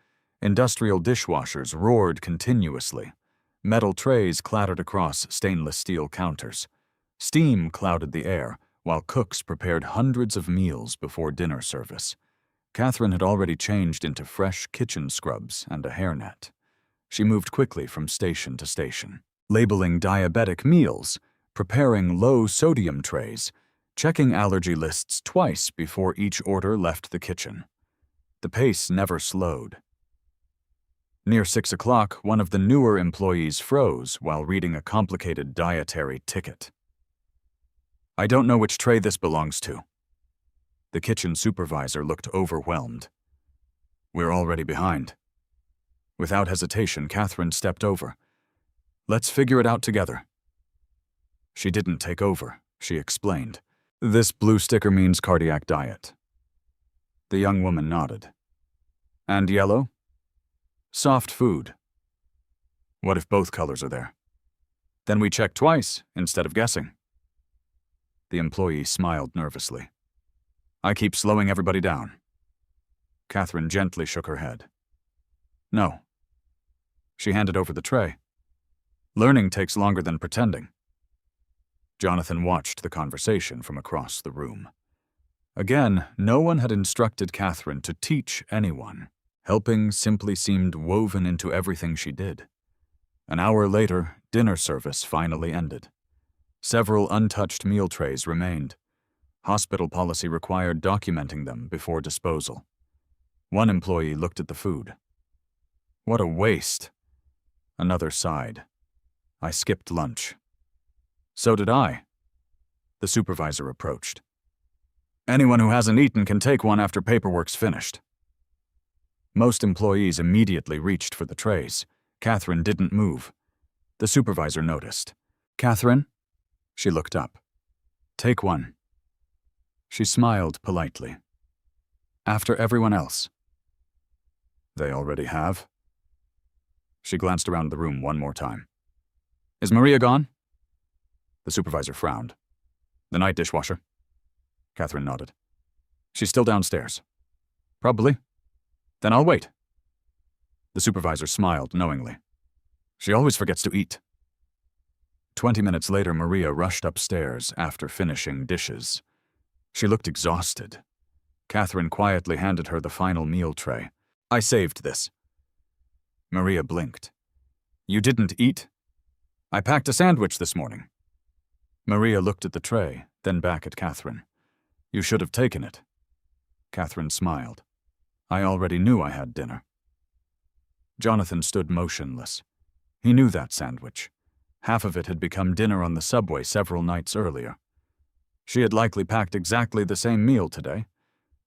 Industrial dishwashers roared continuously. Metal trays clattered across stainless steel counters. Steam clouded the air, while cooks prepared hundreds of meals before dinner service. Kathryn had already changed into fresh kitchen scrubs and a hairnet. She moved quickly from station to station, labeling diabetic meals, preparing low-sodium trays, checking allergy lists twice before each order left the kitchen. The pace never slowed. Near 6 o'clock, one of the newer employees froze while reading a complicated dietary ticket. "I don't know which tray this belongs to." The kitchen supervisor looked overwhelmed. "We're already behind." Without hesitation, Kathryn stepped over. "Let's figure it out together." She didn't take over, she explained. "This blue sticker means cardiac diet." The young woman nodded. "And yellow?" "Soft food." "What if both colors are there?" "Then we check twice, instead of guessing." The employee smiled nervously. "I keep slowing everybody down." Kathryn gently shook her head. "No." She handed over the tray. "Learning takes longer than pretending." Jonathan watched the conversation from across the room. Again, no one had instructed Kathryn to teach anyone. Helping simply seemed woven into everything she did. An hour later, dinner service finally ended. Several untouched meal trays remained. Hospital policy required documenting them before disposal. One employee looked at the food. "What a waste." Another sighed. "I skipped lunch." "So did I." The supervisor approached. "Anyone who hasn't eaten can take one after paperwork's finished." Most employees immediately reached for the trays. Kathryn didn't move. The supervisor noticed. "Kathryn?" She looked up. "Take one." She smiled politely. "After everyone else." "They already have?" She glanced around the room one more time. "Is Maria gone?" The supervisor frowned. "The night dishwasher?" Kathryn nodded. "She's still downstairs." "Probably. Then I'll wait." The supervisor smiled knowingly. "She always forgets to eat." 20 minutes later, Maria rushed upstairs after finishing dishes. She looked exhausted. Kathryn quietly handed her the final meal tray. "I saved this." Maria blinked. "You didn't eat?" "I packed a sandwich this morning." Maria looked at the tray, then back at Kathryn. "You should have taken it." Kathryn smiled. "I already knew I had dinner." Jonathan stood motionless. He knew that sandwich. Half of it had become dinner on the subway several nights earlier. She had likely packed exactly the same meal today.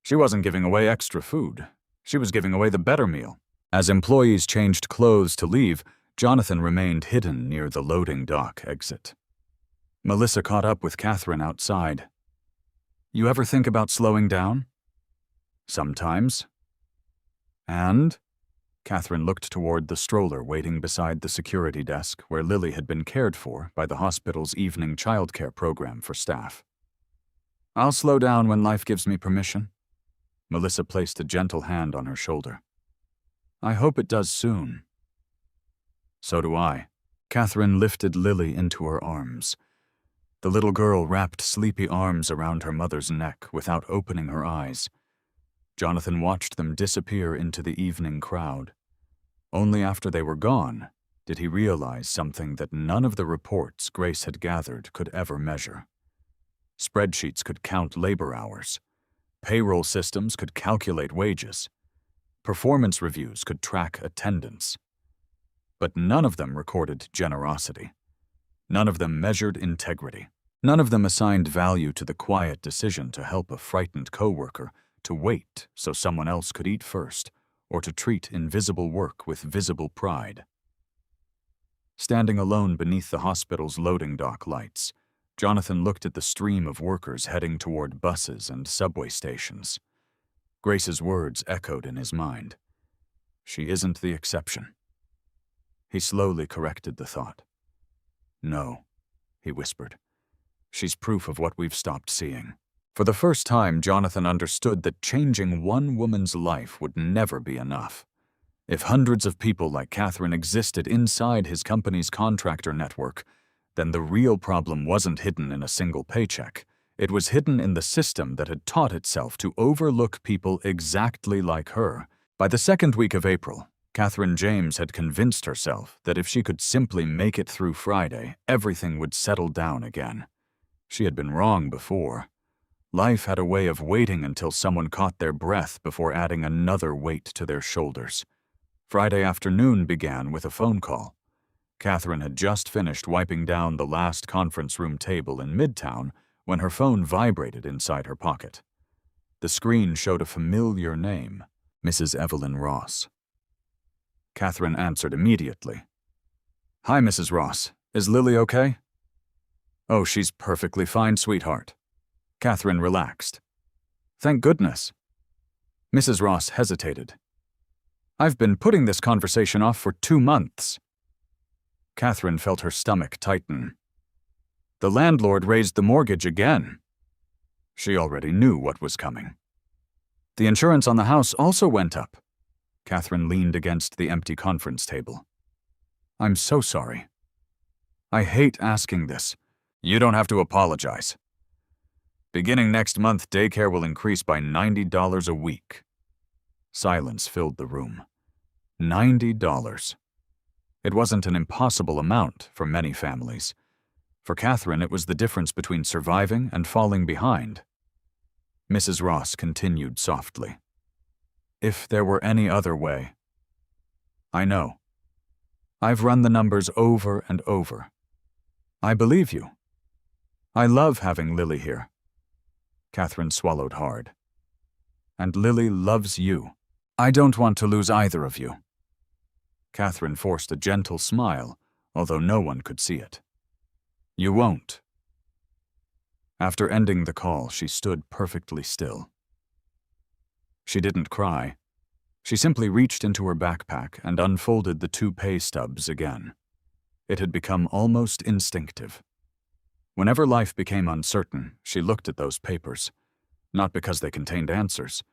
She wasn't giving away extra food. She was giving away the better meal. As employees changed clothes to leave, Jonathan remained hidden near the loading dock exit. Melissa caught up with Kathryn outside. "You ever think about slowing down?" "Sometimes." "And?" Kathryn looked toward the stroller waiting beside the security desk where Lily had been cared for by the hospital's evening childcare program for staff. "I'll slow down when life gives me permission." Melissa placed a gentle hand on her shoulder. "I hope it does soon." "So do I." Kathryn lifted Lily into her arms. The little girl wrapped sleepy arms around her mother's neck without opening her eyes. Jonathan watched them disappear into the evening crowd. Only after they were gone did he realize something that none of the reports Grace had gathered could ever measure. Spreadsheets could count labor hours. Payroll systems could calculate wages. Performance reviews could track attendance. But none of them recorded generosity. None of them measured integrity. None of them assigned value to the quiet decision to help a frightened coworker to wait so someone else could eat first, or to treat invisible work with visible pride. Standing alone beneath the hospital's loading dock lights, Jonathan looked at the stream of workers heading toward buses and subway stations. Grace's words echoed in his mind. She isn't the exception. He slowly corrected the thought. "No," he whispered. "She's proof of what we've stopped seeing." For the first time, Jonathan understood that changing one woman's life would never be enough. If hundreds of people like Kathryn existed inside his company's contractor network, then the real problem wasn't hidden in a single paycheck. It was hidden in the system that had taught itself to overlook people exactly like her. By the second week of April, Kathryn James had convinced herself that if she could simply make it through Friday, everything would settle down again. She had been wrong before. Life had a way of waiting until someone caught their breath before adding another weight to their shoulders. Friday afternoon began with a phone call. Kathryn had just finished wiping down the last conference room table in Midtown when her phone vibrated inside her pocket. The screen showed a familiar name, Mrs. Evelyn Ross. Kathryn answered immediately. "Hi, Mrs. Ross. Is Lily okay?" "Oh, she's perfectly fine, sweetheart." Kathryn relaxed. "Thank goodness." Mrs. Ross hesitated. "I've been putting this conversation off for 2 months." Kathryn felt her stomach tighten. The landlord raised the mortgage again. She already knew what was coming. The insurance on the house also went up. Kathryn leaned against the empty conference table. "I'm so sorry. I hate asking this." "You don't have to apologize. Beginning next month, daycare will increase by $90 a week." Silence filled the room. $90. It wasn't an impossible amount for many families. For Kathryn, it was the difference between surviving and falling behind. Mrs. Ross continued softly. "If there were any other way." "I know. I've run the numbers over and over. I believe you. I love having Lily here." Kathryn swallowed hard. "And Lily loves you. I don't want to lose either of you." Kathryn forced a gentle smile, although no one could see it. "You won't." After ending the call, she stood perfectly still. She didn't cry. She simply reached into her backpack and unfolded the 2 pay stubs again. It had become almost instinctive. Whenever life became uncertain, she looked at those papers, not because they contained answers,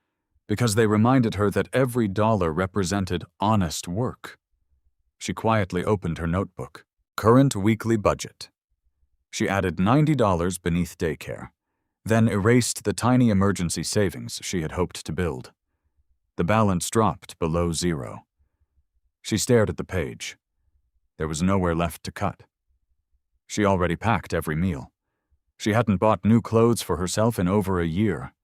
because they reminded her that every dollar represented honest work. She quietly opened her notebook. Current weekly budget. She added $90 beneath daycare, then erased the tiny emergency savings she had hoped to build. The balance dropped below zero. She stared at the page. There was nowhere left to cut. She already packed every meal. She hadn't bought new clothes for herself in over a year.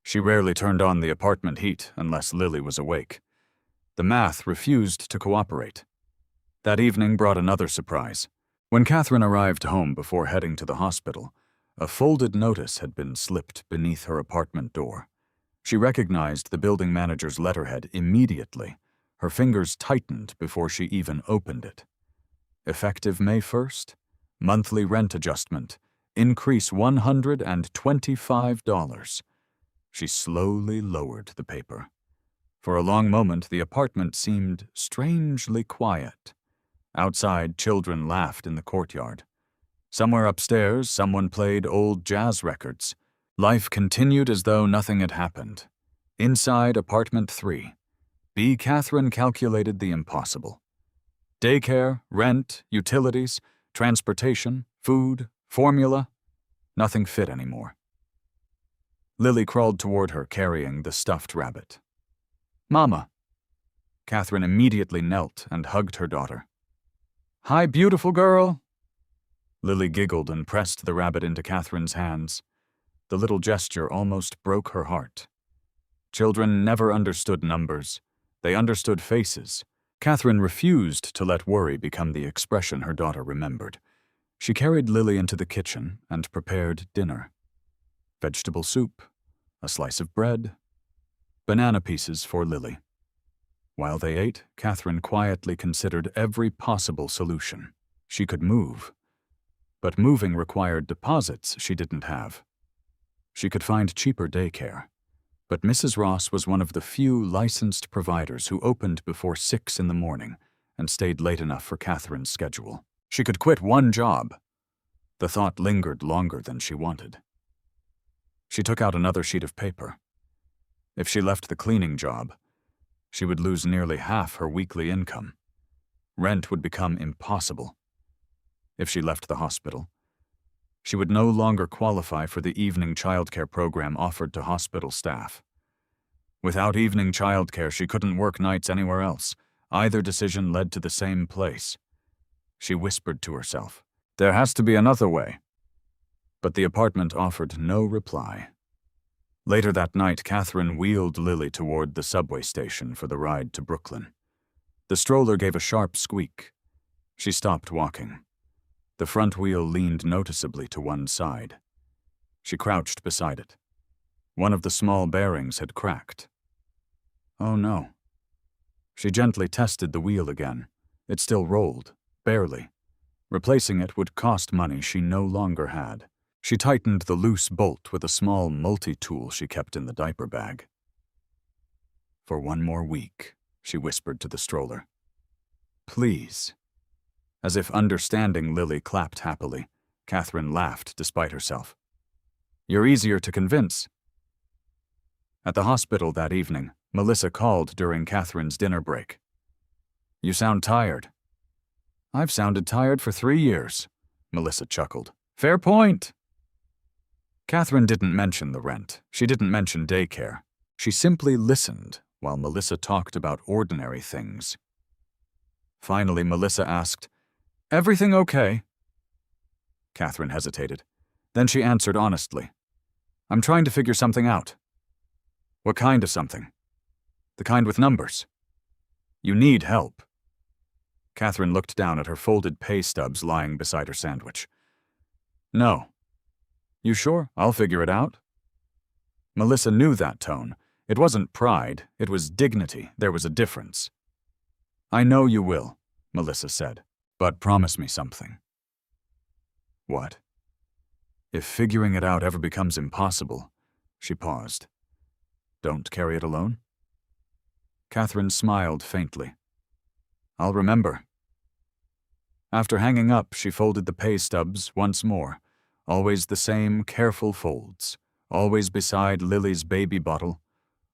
She rarely turned on the apartment heat unless Lily was awake. The math refused to cooperate. That evening brought another surprise. When Kathryn arrived home before heading to the hospital, a folded notice had been slipped beneath her apartment door. She recognized the building manager's letterhead immediately. Her fingers tightened before she even opened it. Effective May 1st, monthly rent adjustment, increase $125. She slowly lowered the paper. For a long moment, the apartment seemed strangely quiet. Outside, children laughed in the courtyard. Somewhere upstairs, someone played old jazz records. Life continued as though nothing had happened. Inside apartment 3, Kathryn calculated the impossible. Daycare, rent, utilities, transportation, food, formula, nothing fit anymore. Lily crawled toward her carrying the stuffed rabbit. "Mama." Kathryn immediately knelt and hugged her daughter. "Hi, beautiful girl." Lily giggled and pressed the rabbit into Kathryn's hands. The little gesture almost broke her heart. Children never understood numbers. They understood faces. Kathryn refused to let worry become the expression her daughter remembered. She carried Lily into the kitchen and prepared dinner. Vegetable soup, a slice of bread, banana pieces for Lily. While they ate, Kathryn quietly considered every possible solution. She could move, but moving required deposits she didn't have. She could find cheaper daycare, but Mrs. Ross was one of the few licensed providers who opened before 6 in the morning and stayed late enough for Kathryn's schedule. She could quit one job. The thought lingered longer than she wanted. She took out another sheet of paper. If she left the cleaning job, she would lose nearly half her weekly income. Rent would become impossible. if she left the hospital. She would no longer qualify for the evening childcare program offered to hospital staff. Without evening childcare, she couldn't work nights anywhere else. Either decision led to the same place. She whispered to herself, "There has to be another way." But the apartment offered no reply. Later that night, Kathryn wheeled Lily toward the subway station for the ride to Brooklyn. The stroller gave a sharp squeak. She stopped walking. The front wheel leaned noticeably to one side. She crouched beside it. One of the small bearings had cracked. Oh no. She gently tested the wheel again. It still rolled, barely. Replacing it would cost money she no longer had. She tightened the loose bolt with a small multi-tool she kept in the diaper bag. "For one more week," she whispered to the stroller. "Please." As if understanding, Lily clapped happily. Kathryn laughed despite herself. "You're easier to convince." At the hospital that evening, Melissa called during Kathryn's dinner break. "You sound tired." "I've sounded tired for 3 years," Melissa chuckled. "Fair point." Kathryn didn't mention the rent. She didn't mention daycare. She simply listened while Melissa talked about ordinary things. Finally, Melissa asked, "Everything okay?" Kathryn hesitated. Then she answered honestly, "I'm trying to figure something out." "What kind of something?" "The kind with numbers." "You need help." Kathryn looked down at her folded pay stubs lying beside her sandwich. "No." "You sure? I'll figure it out." Melissa knew that tone. It wasn't pride, it was dignity. There was a difference. "I know you will," Melissa said, "but promise me something." "What?" "If figuring it out ever becomes impossible," she paused. "Don't carry it alone?" Kathryn smiled faintly. "I'll remember." After hanging up, she folded the pay stubs once more. Always the same careful folds. Always beside Lily's baby bottle.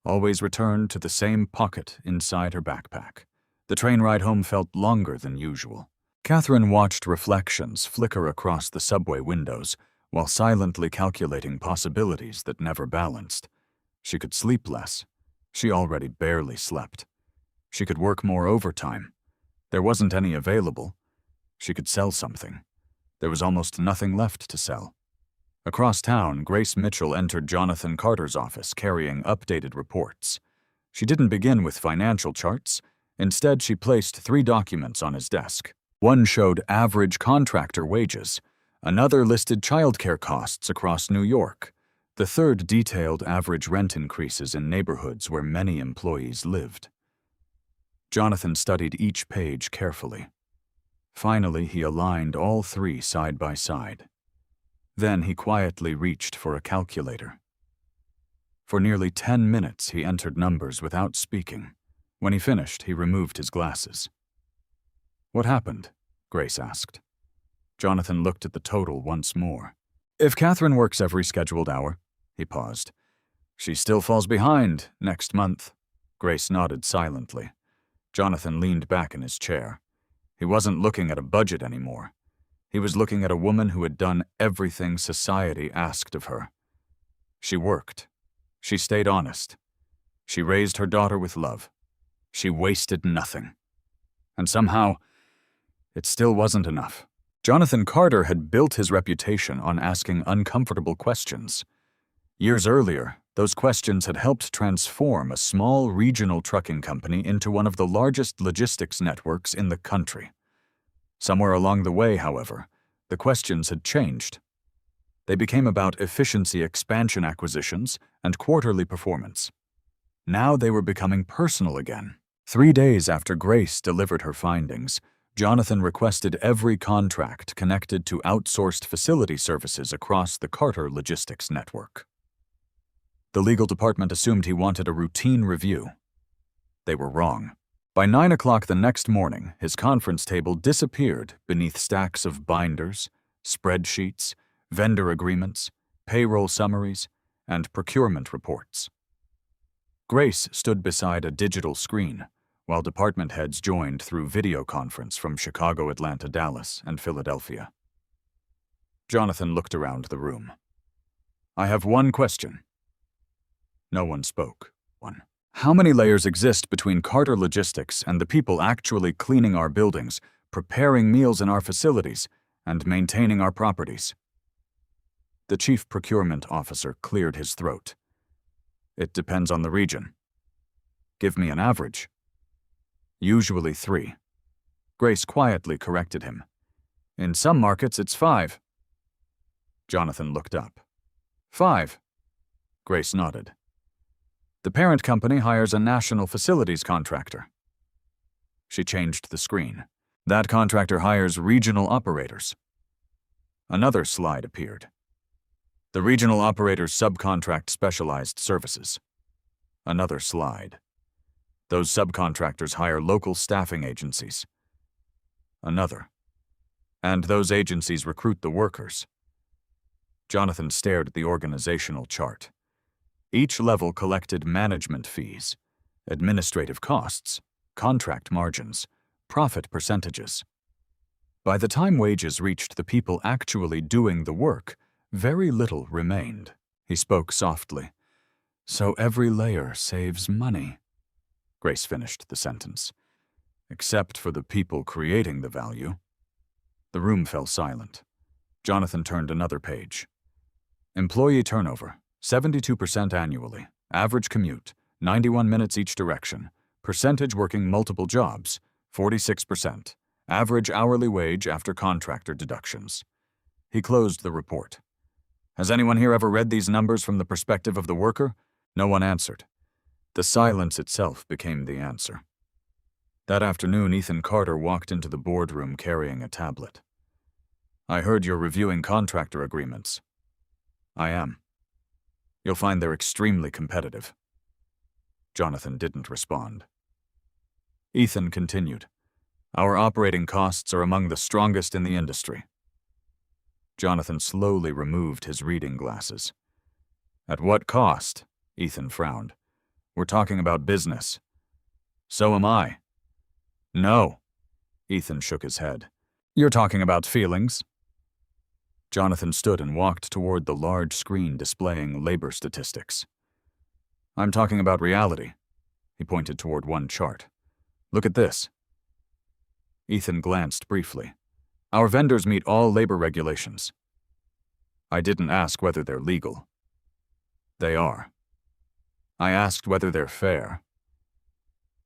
Always returned to the same pocket inside her backpack. The train ride home felt longer than usual. Kathryn watched reflections flicker across the subway windows while silently calculating possibilities that never balanced. She could sleep less. She already barely slept. She could work more overtime. There wasn't any available. She could sell something. There was almost nothing left to sell. Across town, Grace Mitchell entered Jonathan Carter's office carrying updated reports. She didn't begin with financial charts. Instead, she placed 3 documents on his desk. One showed average contractor wages. Another listed childcare costs across New York. The third detailed average rent increases in neighborhoods where many employees lived. Jonathan studied each page carefully. Finally, he aligned all 3 side by side. Then he quietly reached for a calculator. For nearly 10 minutes, he entered numbers without speaking. When he finished, he removed his glasses. "What happened?" Grace asked. Jonathan looked at the total once more. "If Kathryn works every scheduled hour," he paused. "She still falls behind next month." Grace nodded silently. Jonathan leaned back in his chair. He wasn't looking at a budget anymore. He was looking at a woman who had done everything society asked of her. She worked. She stayed honest. She raised her daughter with love. She wasted nothing. And somehow, it still wasn't enough. Jonathan Carter had built his reputation on asking uncomfortable questions. Years earlier, those questions had helped transform a small regional trucking company into one of the largest logistics networks in the country. Somewhere along the way, however, the questions had changed. They became about efficiency expansion acquisitions and quarterly performance. Now they were becoming personal again. 3 days after Grace delivered her findings, Jonathan requested every contract connected to outsourced facility services across the Carter logistics network. The legal department assumed he wanted a routine review. They were wrong. By 9 o'clock the next morning, his conference table disappeared beneath stacks of binders, spreadsheets, vendor agreements, payroll summaries, and procurement reports. Grace stood beside a digital screen, while department heads joined through video conference from Chicago, Atlanta, Dallas, and Philadelphia. Jonathan looked around the room. I have one question. No one spoke. One. How many layers exist between Carter Logistics and the people actually cleaning our buildings, preparing meals in our facilities, and maintaining our properties? The chief procurement officer cleared his throat. It depends on the region. Give me an average. Usually 3. Grace quietly corrected him. In some markets, it's 5. Jonathan looked up. 5. Grace nodded. The parent company hires a national facilities contractor. She changed the screen. That contractor hires regional operators. Another slide appeared. The regional operators subcontract specialized services. Another slide. Those subcontractors hire local staffing agencies. Another. And those agencies recruit the workers. Jonathan stared at the organizational chart. Each level collected management fees, administrative costs, contract margins, profit percentages. By the time wages reached the people actually doing the work, very little remained. He spoke softly. So every layer saves money. Grace finished the sentence. Except for the people creating the value. The room fell silent. Jonathan turned another page. Employee turnover, 72% annually. Average commute, 91 minutes each direction. Percentage working multiple jobs, 46%. Average hourly wage after contractor deductions. He closed the report. Has anyone here ever read these numbers from the perspective of the worker? No one answered. The silence itself became the answer. That afternoon, Ethan Carter walked into the boardroom carrying a tablet. I heard you're reviewing contractor agreements. I am. You'll find they're extremely competitive. Jonathan didn't respond. Ethan continued. Our operating costs are among the strongest in the industry. Jonathan slowly removed his reading glasses. At what cost? Ethan frowned. We're talking about business. So am I. No. Ethan shook his head. You're talking about feelings. Jonathan stood and walked toward the large screen displaying labor statistics. I'm talking about reality. He pointed toward one chart. Look at this. Ethan glanced briefly. Our vendors meet all labor regulations. I didn't ask whether they're legal. They are. I asked whether they're fair.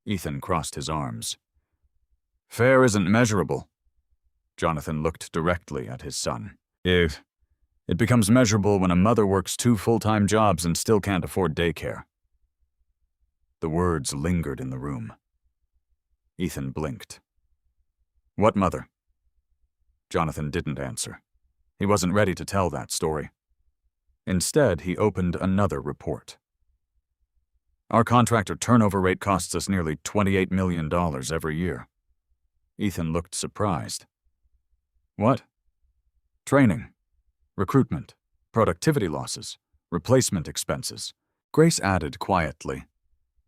Ethan crossed his arms. Fair isn't measurable. Jonathan looked directly at his son. It becomes measurable when a mother works 2 full-time jobs and still can't afford daycare. The words lingered in the room. Ethan blinked. What mother? Jonathan didn't answer. He wasn't ready to tell that story. Instead, he opened another report. Our contractor turnover rate costs us nearly $28 million every year. Ethan looked surprised. What? Training, recruitment, productivity losses, replacement expenses. Grace added quietly.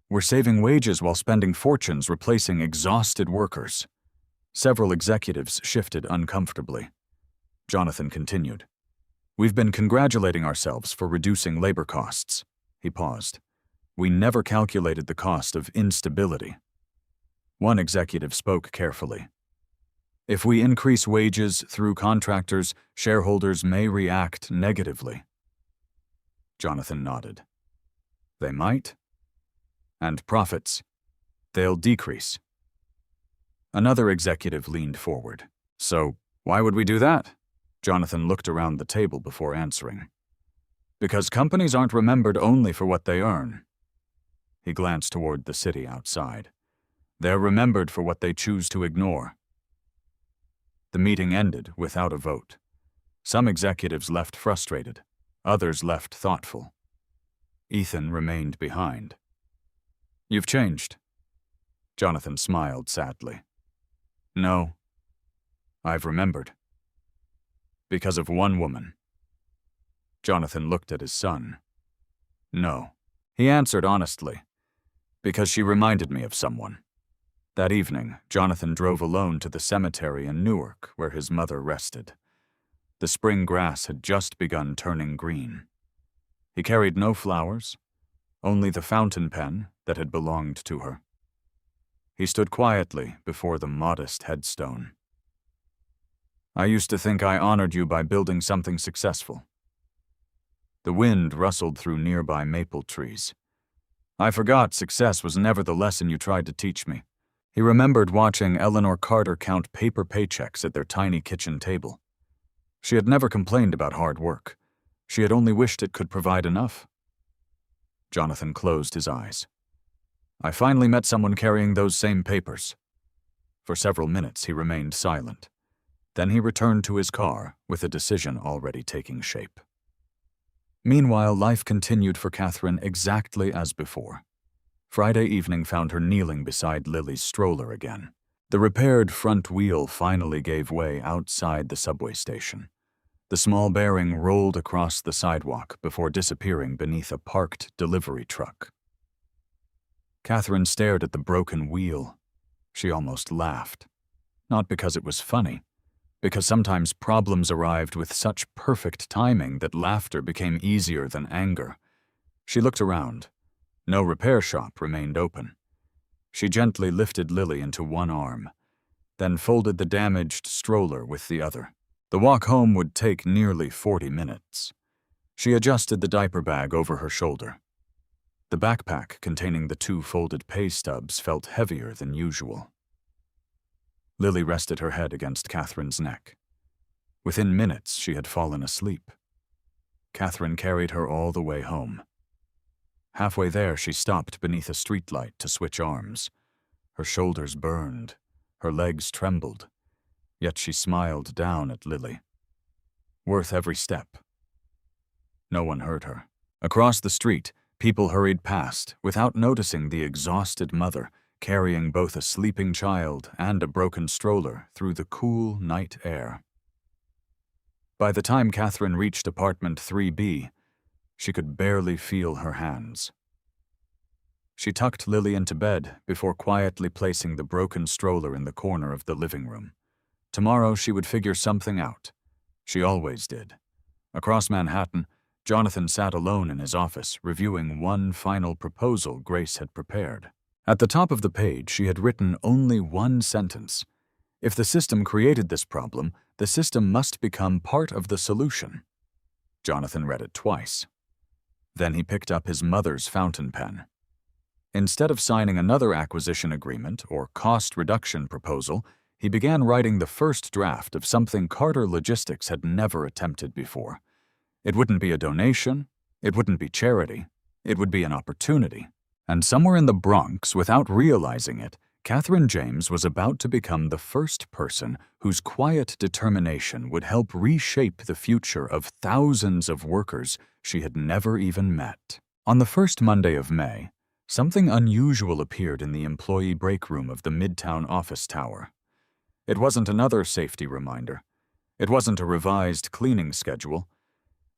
We're saving wages while spending fortunes replacing exhausted workers. Several executives shifted uncomfortably. Jonathan continued. We've been congratulating ourselves for reducing labor costs. He paused. We never calculated the cost of instability. One executive spoke carefully. If we increase wages through contractors, shareholders may react negatively. Jonathan nodded. They might. And profits, they'll decrease. Another executive leaned forward. So, why would we do that? Jonathan looked around the table before answering. Because companies aren't remembered only for what they earn. He glanced toward the city outside. They're remembered for what they choose to ignore. The meeting ended without a vote. Some executives left frustrated. Others left thoughtful. Ethan remained behind. You've changed. Jonathan smiled sadly. No. I've remembered. Because of one woman. Jonathan looked at his son. No. He answered honestly. Because she reminded me of someone. That evening, Jonathan drove alone to the cemetery in Newark where his mother rested. The spring grass had just begun turning green. He carried no flowers, only the fountain pen that had belonged to her. He stood quietly before the modest headstone. "I used to think I honored you by building something successful." The wind rustled through nearby maple trees. "I forgot success was never the lesson you tried to teach me." He remembered watching Eleanor Carter count paper paychecks at their tiny kitchen table. She had never complained about hard work. She had only wished it could provide enough. Jonathan closed his eyes. "I finally met someone carrying those same papers." For several minutes he remained silent. Then he returned to his car with a decision already taking shape. Meanwhile, life continued for Kathryn exactly as before. Friday evening found her kneeling beside Lily's stroller again. The repaired front wheel finally gave way outside the subway station. The small bearing rolled across the sidewalk before disappearing beneath a parked delivery truck. Kathryn stared at the broken wheel. She almost laughed. Not because it was funny, because sometimes problems arrived with such perfect timing that laughter became easier than anger. She looked around. No repair shop remained open. She gently lifted Lily into one arm, then folded the damaged stroller with the other. The walk home would take nearly 40 minutes. She adjusted the diaper bag over her shoulder. The backpack containing the 2 folded pay stubs felt heavier than usual. Lily rested her head against Kathryn's neck. Within minutes, she had fallen asleep. Kathryn carried her all the way home. Halfway there, she stopped beneath a streetlight to switch arms. Her shoulders burned, her legs trembled, yet she smiled down at Lily. Worth every step. No one heard her. Across the street, people hurried past without noticing the exhausted mother carrying both a sleeping child and a broken stroller through the cool night air. By the time Kathryn reached apartment 3B, she could barely feel her hands. She tucked Lily into bed before quietly placing the broken stroller in the corner of the living room. Tomorrow she would figure something out. She always did. Across Manhattan, Jonathan sat alone in his office, reviewing one final proposal Grace had prepared. At the top of the page, she had written only one sentence. If the system created this problem, the system must become part of the solution. Jonathan read it twice. Then he picked up his mother's fountain pen. Instead of signing another acquisition agreement or cost reduction proposal, he began writing the first draft of something Carter Logistics had never attempted before. It wouldn't be a donation, it wouldn't be charity, it would be an opportunity. And somewhere in the Bronx, without realizing it, Kathryn James was about to become the first person whose quiet determination would help reshape the future of thousands of workers she had never even met. On the first Monday of May, something unusual appeared in the employee break room of the Midtown office tower. It wasn't another safety reminder. It wasn't a revised cleaning schedule.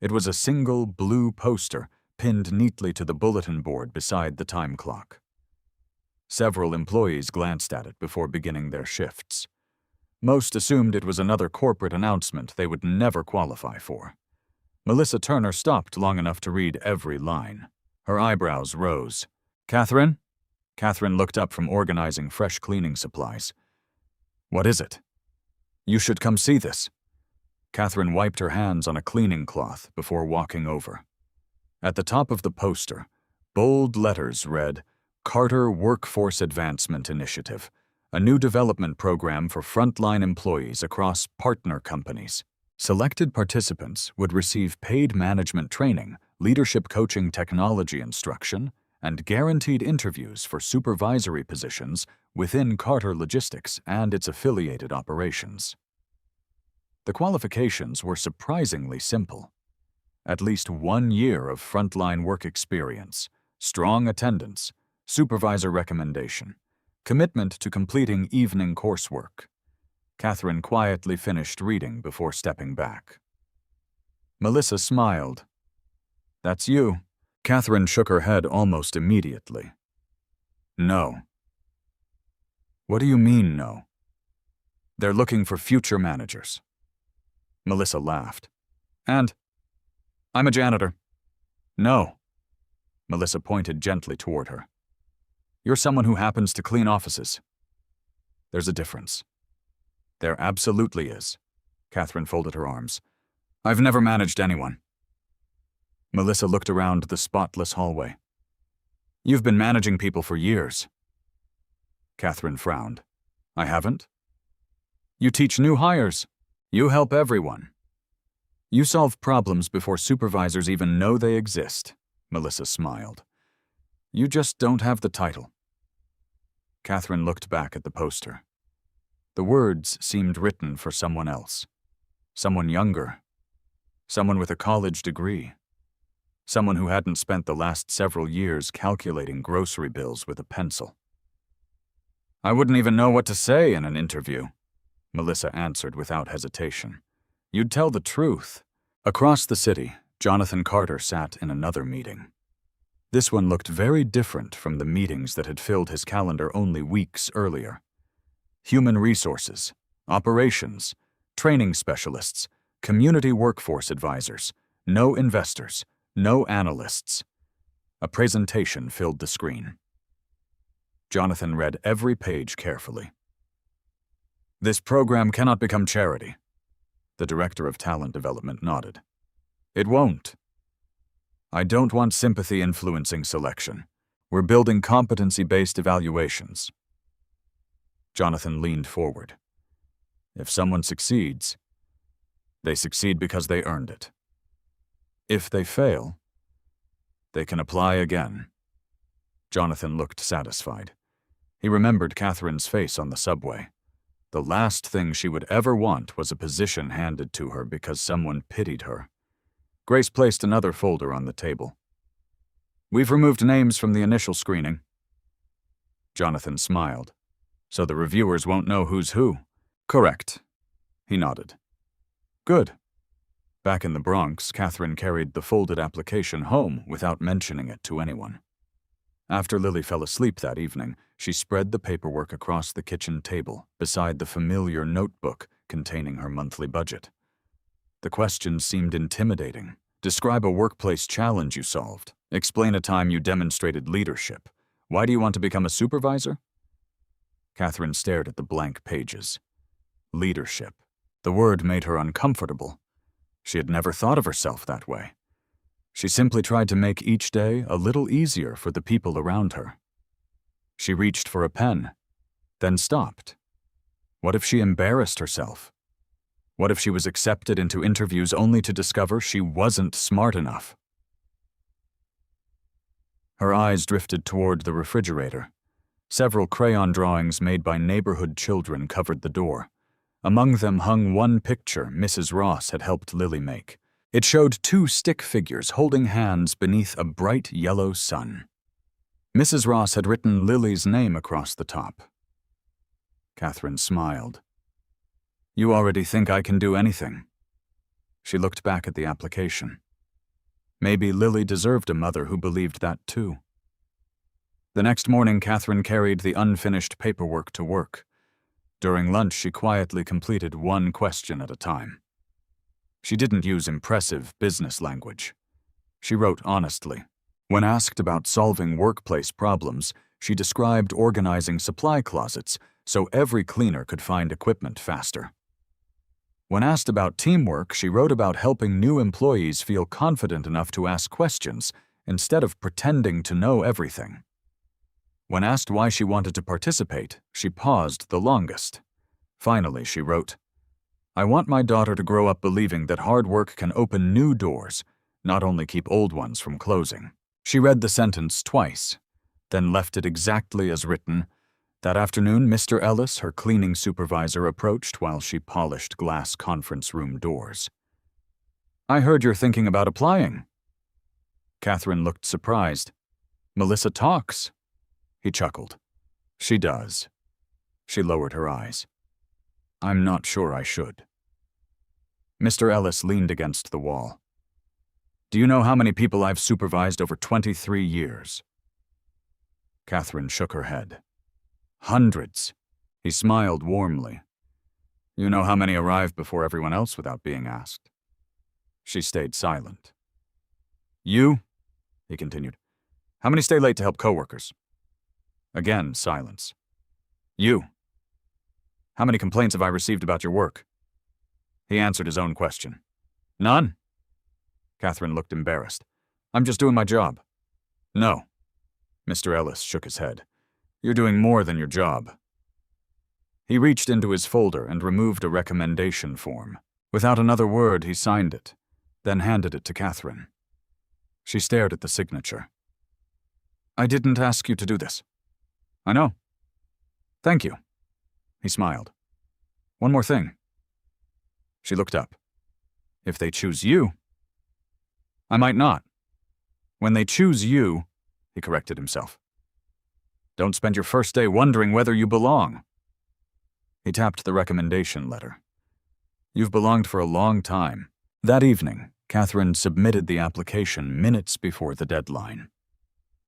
It was a single blue poster pinned neatly to the bulletin board beside the time clock. Several employees glanced at it before beginning their shifts. Most assumed it was another corporate announcement they would never qualify for. Melissa Turner stopped long enough to read every line. Her eyebrows rose. "Kathryn?" Kathryn looked up from organizing fresh cleaning supplies. "What is it?" "You should come see this." Kathryn wiped her hands on a cleaning cloth before walking over. At the top of the poster, bold letters read, "Carter Workforce Advancement Initiative, a new development program for frontline employees across partner companies. Selected participants would receive paid management training, leadership coaching technology instruction, and guaranteed interviews for supervisory positions within Carter Logistics and its affiliated operations." The qualifications were surprisingly simple. At least 1 year of frontline work experience, strong attendance, supervisor recommendation, commitment to completing evening coursework. Kathryn quietly finished reading before stepping back. Melissa smiled. "That's you." Kathryn shook her head almost immediately. "No." "What do you mean, no?" "They're looking for future managers." Melissa laughed. And? I'm a janitor. No. Melissa pointed gently toward her. You're someone who happens to clean offices. There's a difference. There absolutely is. Kathryn folded her arms. I've never managed anyone. Melissa looked around the spotless hallway. You've been managing people for years. Kathryn frowned. I haven't? You teach new hires. You help everyone. You solve problems before supervisors even know they exist, Melissa smiled. You just don't have the title. Kathryn looked back at the poster. The words seemed written for someone else. Someone younger. Someone with a college degree. Someone who hadn't spent the last several years calculating grocery bills with a pencil. I wouldn't even know what to say in an interview, Melissa answered without hesitation. You'd tell the truth. Across the city, Jonathan Carter sat in another meeting. This one looked very different from the meetings that had filled his calendar only weeks earlier. Human resources, operations, training specialists, community workforce advisors, no investors, no analysts. A presentation filled the screen. Jonathan read every page carefully. This program cannot become charity. The director of talent development nodded. It won't. I don't want sympathy influencing selection. We're building competency-based evaluations. Jonathan leaned forward. If someone succeeds, they succeed because they earned it. If they fail, they can apply again. Jonathan looked satisfied. He remembered Kathryn's face on the subway. The last thing she would ever want was a position handed to her because someone pitied her. Grace placed another folder on the table. We've removed names from the initial screening. Jonathan smiled. So the reviewers won't know who's who. Correct. He nodded. Good. Back in the Bronx, Kathryn carried the folded application home without mentioning it to anyone. After Lily fell asleep that evening, she spread the paperwork across the kitchen table beside the familiar notebook containing her monthly budget. The questions seemed intimidating. Describe a workplace challenge you solved. Explain a time you demonstrated leadership. Why do you want to become a supervisor? Kathryn stared at the blank pages. Leadership. The word made her uncomfortable. She had never thought of herself that way. She simply tried to make each day a little easier for the people around her. She reached for a pen, then stopped. What if she embarrassed herself? What if she was accepted into interviews only to discover she wasn't smart enough? Her eyes drifted toward the refrigerator. Several crayon drawings made by neighborhood children covered the door. Among them hung one picture Mrs. Ross had helped Lily make. It showed two stick figures holding hands beneath a bright yellow sun. Mrs. Ross had written Lily's name across the top. Kathryn smiled. You already think I can do anything. She looked back at the application. Maybe Lily deserved a mother who believed that too. The next morning, Kathryn carried the unfinished paperwork to work. During lunch, she quietly completed one question at a time. She didn't use impressive business language. She wrote honestly. When asked about solving workplace problems, she described organizing supply closets so every cleaner could find equipment faster. When asked about teamwork, she wrote about helping new employees feel confident enough to ask questions instead of pretending to know everything. When asked why she wanted to participate, she paused the longest. Finally, she wrote, I want my daughter to grow up believing that hard work can open new doors, not only keep old ones from closing. She read the sentence twice, then left it exactly as written. That afternoon, Mr. Ellis, her cleaning supervisor, approached while she polished glass conference room doors. I heard you're thinking about applying. Kathryn looked surprised. Melissa talks. He chuckled. She does. She lowered her eyes. I'm not sure I should. Mr. Ellis leaned against the wall. Do you know how many people I've supervised over 23 years? Kathryn shook her head. Hundreds. He smiled warmly. You know how many arrive before everyone else without being asked. She stayed silent. You, he continued, how many stay late to help coworkers? Again, silence. You, how many complaints have I received about your work? He answered his own question. None? Kathryn looked embarrassed. I'm just doing my job. No. Mr. Ellis shook his head. You're doing more than your job. He reached into his folder and removed a recommendation form. Without another word, he signed it, then handed it to Kathryn. She stared at the signature. I didn't ask you to do this. I know. Thank you. He smiled. One more thing. She looked up. If they choose you, I might not. When they choose you, he corrected himself. Don't spend your first day wondering whether you belong. He tapped the recommendation letter. You've belonged for a long time. That evening, Kathryn submitted the application minutes before the deadline.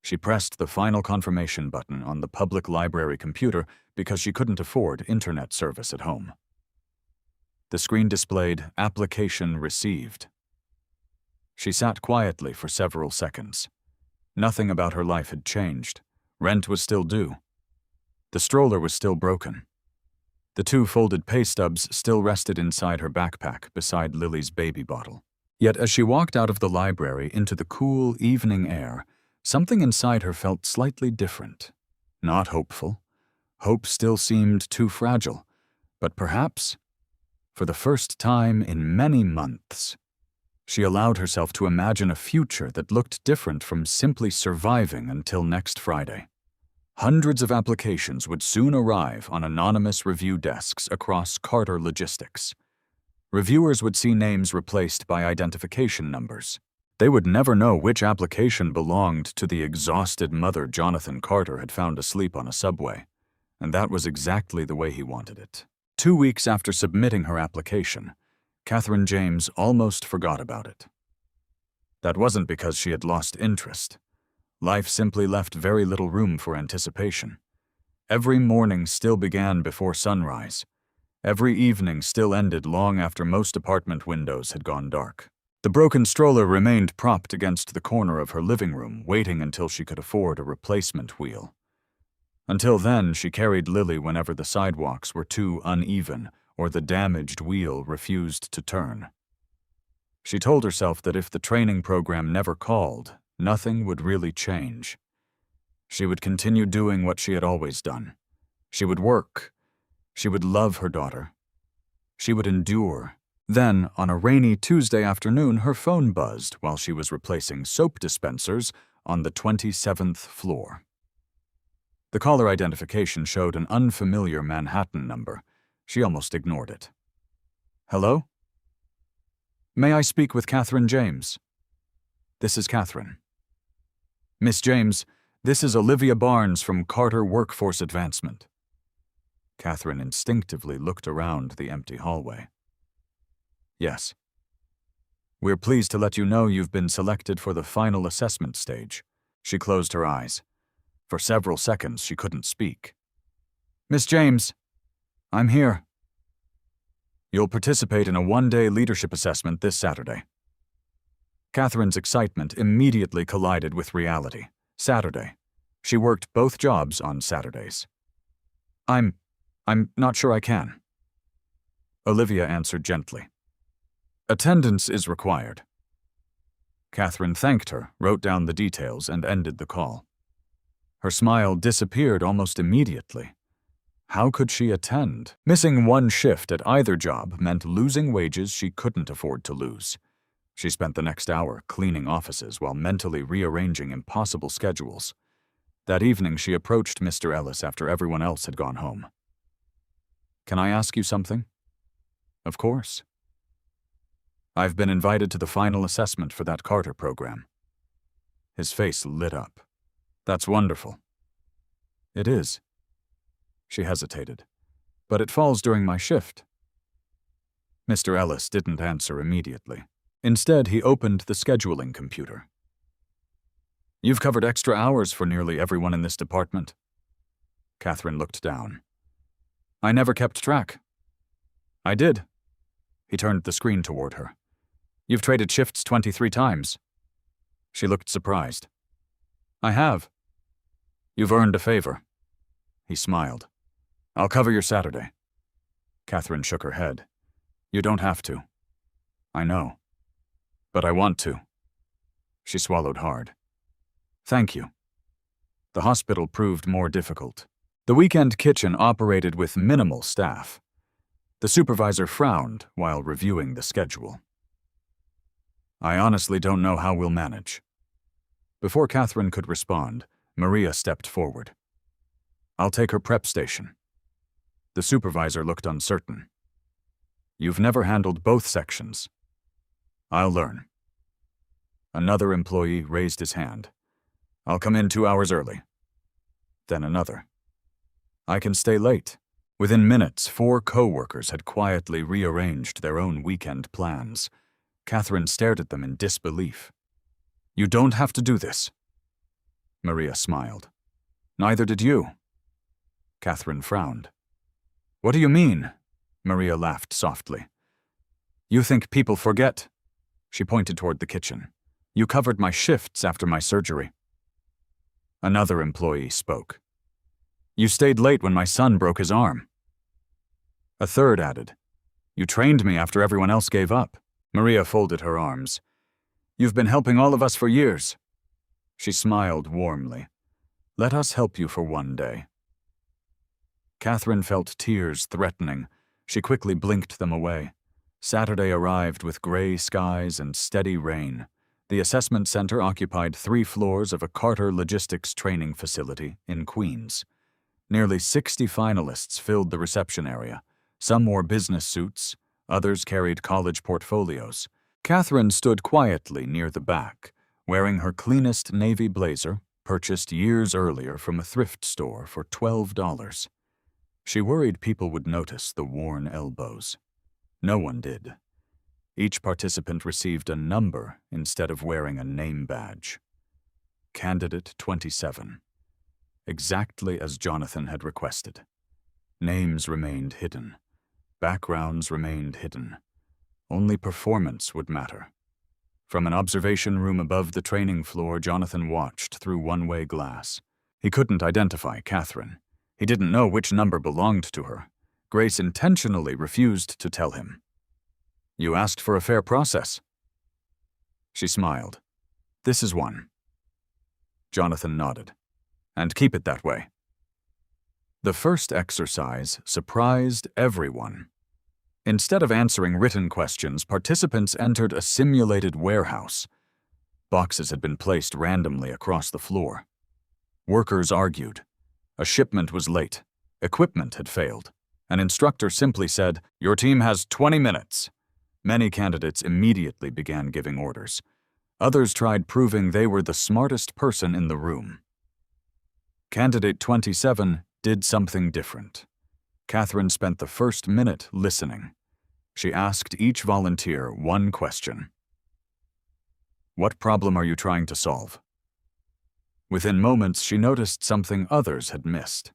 She pressed the final confirmation button on the public library computer because she couldn't afford internet service at home. The screen displayed "Application Received." She sat quietly for several seconds. Nothing about her life had changed. Rent was still due. The stroller was still broken. The 2 folded pay stubs still rested inside her backpack beside Lily's baby bottle. Yet as she walked out of the library into the cool evening air, something inside her felt slightly different. Not hopeful. Hope still seemed too fragile. But perhaps, for the first time in many months, she allowed herself to imagine a future that looked different from simply surviving until next Friday. Hundreds of applications would soon arrive on anonymous review desks across Carter Logistics. Reviewers would see names replaced by identification numbers. They would never know which application belonged to the exhausted mother Jonathan Carter had found asleep on a subway, and that was exactly the way he wanted it. 2 weeks after submitting her application, Kathryn James almost forgot about it. That wasn't because she had lost interest. Life simply left very little room for anticipation. Every morning still began before sunrise. Every evening still ended long after most apartment windows had gone dark. The broken stroller remained propped against the corner of her living room, waiting until she could afford a replacement wheel. Until then, she carried Lily whenever the sidewalks were too uneven or the damaged wheel refused to turn. She told herself that if the training program never called, nothing would really change. She would continue doing what she had always done. She would work. She would love her daughter. She would endure. Then, on a rainy Tuesday afternoon, her phone buzzed while she was replacing soap dispensers on the 27th floor. The caller identification showed an unfamiliar Manhattan number. She almost ignored it. Hello? May I speak with Kathryn James? This is Kathryn. Miss James, this is Olivia Barnes from Carter Workforce Advancement. Kathryn instinctively looked around the empty hallway. Yes. We're pleased to let you know you've been selected for the final assessment stage. She closed her eyes. For several seconds, she couldn't speak. Miss James, I'm here. You'll participate in a 1-day leadership assessment this Saturday. Kathryn's excitement immediately collided with reality. Saturday. She worked both jobs on Saturdays. I'm not sure I can. Olivia answered gently. Attendance is required. Kathryn thanked her, wrote down the details, and ended the call. Her smile disappeared almost immediately. How could she attend? Missing one shift at either job meant losing wages she couldn't afford to lose. She spent the next hour cleaning offices while mentally rearranging impossible schedules. That evening, she approached Mr. Ellis after everyone else had gone home. Can I ask you something? Of course. I've been invited to the final assessment for that Carter program. His face lit up. That's wonderful. It is. She hesitated. But it falls during my shift. Mr. Ellis didn't answer immediately. Instead, he opened the scheduling computer. You've covered extra hours for nearly everyone in this department. Kathryn looked down. I never kept track. I did. He turned the screen toward her. You've traded shifts 23 times. She looked surprised. I have. You've earned a favor. He smiled. I'll cover your Saturday. Kathryn shook her head. You don't have to. I know. But I want to. She swallowed hard. Thank you. The hospital proved more difficult. The weekend kitchen operated with minimal staff. The supervisor frowned while reviewing the schedule. I honestly don't know how we'll manage. Before Kathryn could respond, Maria stepped forward. I'll take her prep station. The supervisor looked uncertain. You've never handled both sections. I'll learn. Another employee raised his hand. I'll come in 2 hours early. Then another. I can stay late. Within minutes, 4 co-workers had quietly rearranged their own weekend plans. Kathryn stared at them in disbelief. You don't have to do this. Maria smiled. Neither did you. Kathryn frowned. What do you mean? Maria laughed softly. You think people forget? She pointed toward the kitchen. You covered my shifts after my surgery. Another employee spoke. You stayed late when my son broke his arm. A third added. You trained me after everyone else gave up. Maria folded her arms. You've been helping all of us for years. She smiled warmly. Let us help you for one day. Kathryn felt tears threatening. She quickly blinked them away. Saturday arrived with gray skies and steady rain. The assessment center occupied 3 floors of a Carter Logistics training facility in Queens. Nearly 60 finalists filled the reception area. Some wore business suits, others carried college portfolios. Kathryn stood quietly near the back, wearing her cleanest navy blazer, purchased years earlier from a thrift store for $12. She worried people would notice the worn elbows. No one did. Each participant received a number instead of wearing a name badge. Candidate 27. Exactly as Jonathan had requested. Names remained hidden. Backgrounds remained hidden. Only performance would matter. From an observation room above the training floor, Jonathan watched through one-way glass. He couldn't identify Kathryn. He didn't know which number belonged to her. Grace intentionally refused to tell him. You asked for a fair process. She smiled. This is one. Jonathan nodded. And keep it that way. The first exercise surprised everyone. Instead of answering written questions, participants entered a simulated warehouse. Boxes had been placed randomly across the floor. Workers argued. A shipment was late. Equipment had failed. An instructor simply said, "Your team has 20 minutes." Many candidates immediately began giving orders. Others tried proving they were the smartest person in the room. Candidate 27 did something different. Kathryn spent the first minute listening. She asked each volunteer one question. What problem are you trying to solve? Within moments, she noticed something others had missed.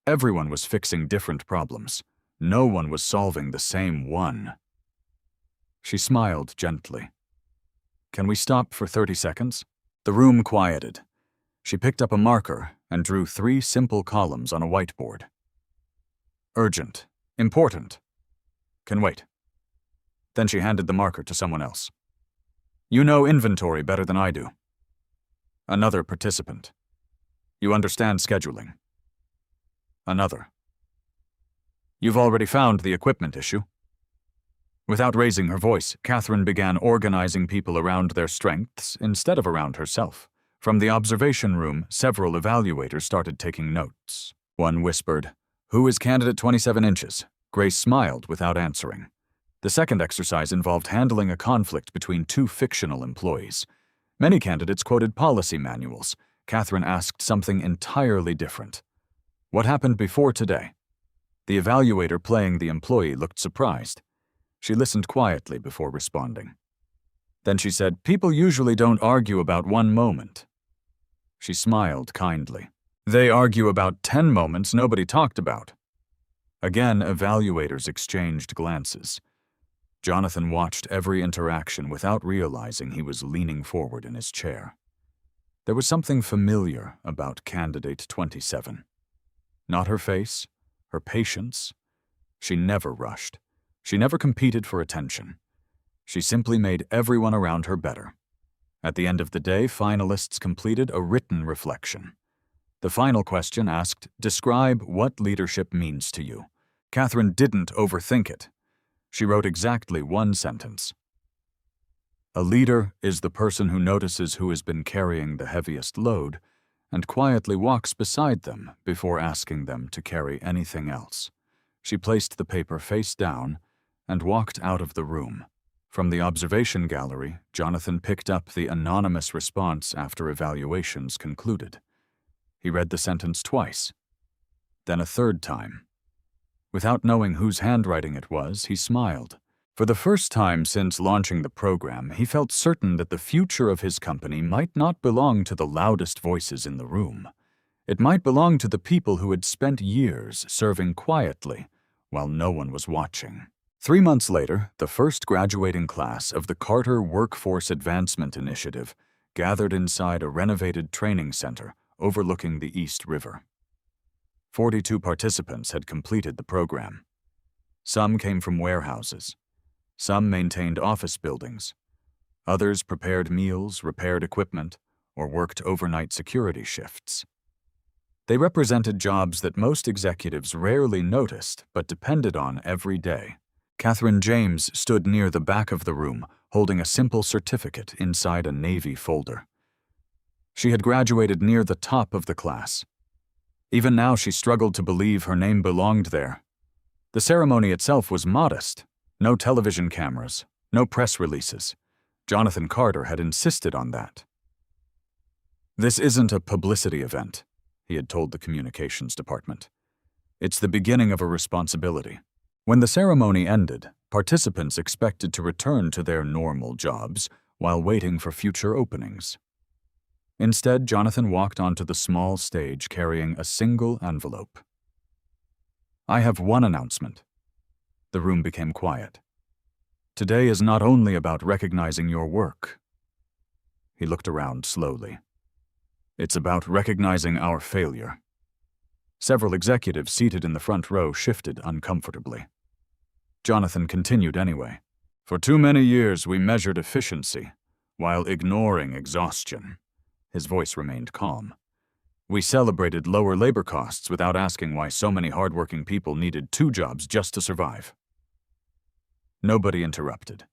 Everyone was fixing different problems. No one was solving the same one. She smiled gently. Can we stop for 30 seconds? The room quieted. She picked up a marker and drew 3 simple columns on a whiteboard. Urgent. Important. Can wait. Then she handed the marker to someone else. You know inventory better than I do. Another participant. You understand scheduling. Another. You've already found the equipment issue. Without raising her voice, Kathryn began organizing people around their strengths instead of around herself. From the observation room, several evaluators started taking notes. One whispered, "Who is candidate 27 inches?" Grace smiled without answering. The second exercise involved handling a conflict between 2 fictional employees. Many candidates quoted policy manuals. Kathryn asked something entirely different. What happened before today? The evaluator playing the employee looked surprised. She listened quietly before responding. Then she said, "People usually don't argue about one moment." She smiled kindly. "They argue about 10 moments nobody talked about." Again, evaluators exchanged glances. Jonathan watched every interaction without realizing he was leaning forward in his chair. There was something familiar about Candidate 27. Not her face, her patience. She never rushed. She never competed for attention. She simply made everyone around her better. At the end of the day, finalists completed a written reflection. The final question asked, "Describe what leadership means to you." Kathryn didn't overthink it. She wrote exactly one sentence. "A leader is the person who notices who has been carrying the heaviest load and quietly walks beside them before asking them to carry anything else." She placed the paper face down and walked out of the room. From the observation gallery, Jonathan picked up the anonymous response after evaluations concluded. He read the sentence twice, then a third time. Without knowing whose handwriting it was, he smiled. For the first time since launching the program, he felt certain that the future of his company might not belong to the loudest voices in the room. It might belong to the people who had spent years serving quietly while no one was watching. 3 months later, the first graduating class of the Carter Workforce Advancement Initiative gathered inside a renovated training center overlooking the East River. 42 participants had completed the program. Some came from warehouses. Some maintained office buildings. Others prepared meals, repaired equipment, or worked overnight security shifts. They represented jobs that most executives rarely noticed but depended on every day. Kathryn James stood near the back of the room, holding a simple certificate inside a navy folder. She had graduated near the top of the class. Even now, she struggled to believe her name belonged there. The ceremony itself was modest. No television cameras, no press releases. Jonathan Carter had insisted on that. "This isn't a publicity event," he had told the communications department. "It's the beginning of a responsibility." When the ceremony ended, participants expected to return to their normal jobs while waiting for future openings. Instead, Jonathan walked onto the small stage carrying a single envelope. "I have one announcement." The room became quiet. "Today is not only about recognizing your work." He looked around slowly. "It's about recognizing our failure." Several executives seated in the front row shifted uncomfortably. Jonathan continued anyway. "For too many years we measured efficiency while ignoring exhaustion." His voice remained calm. "We celebrated lower labor costs without asking why so many hardworking people needed 2 jobs just to survive." Nobody interrupted.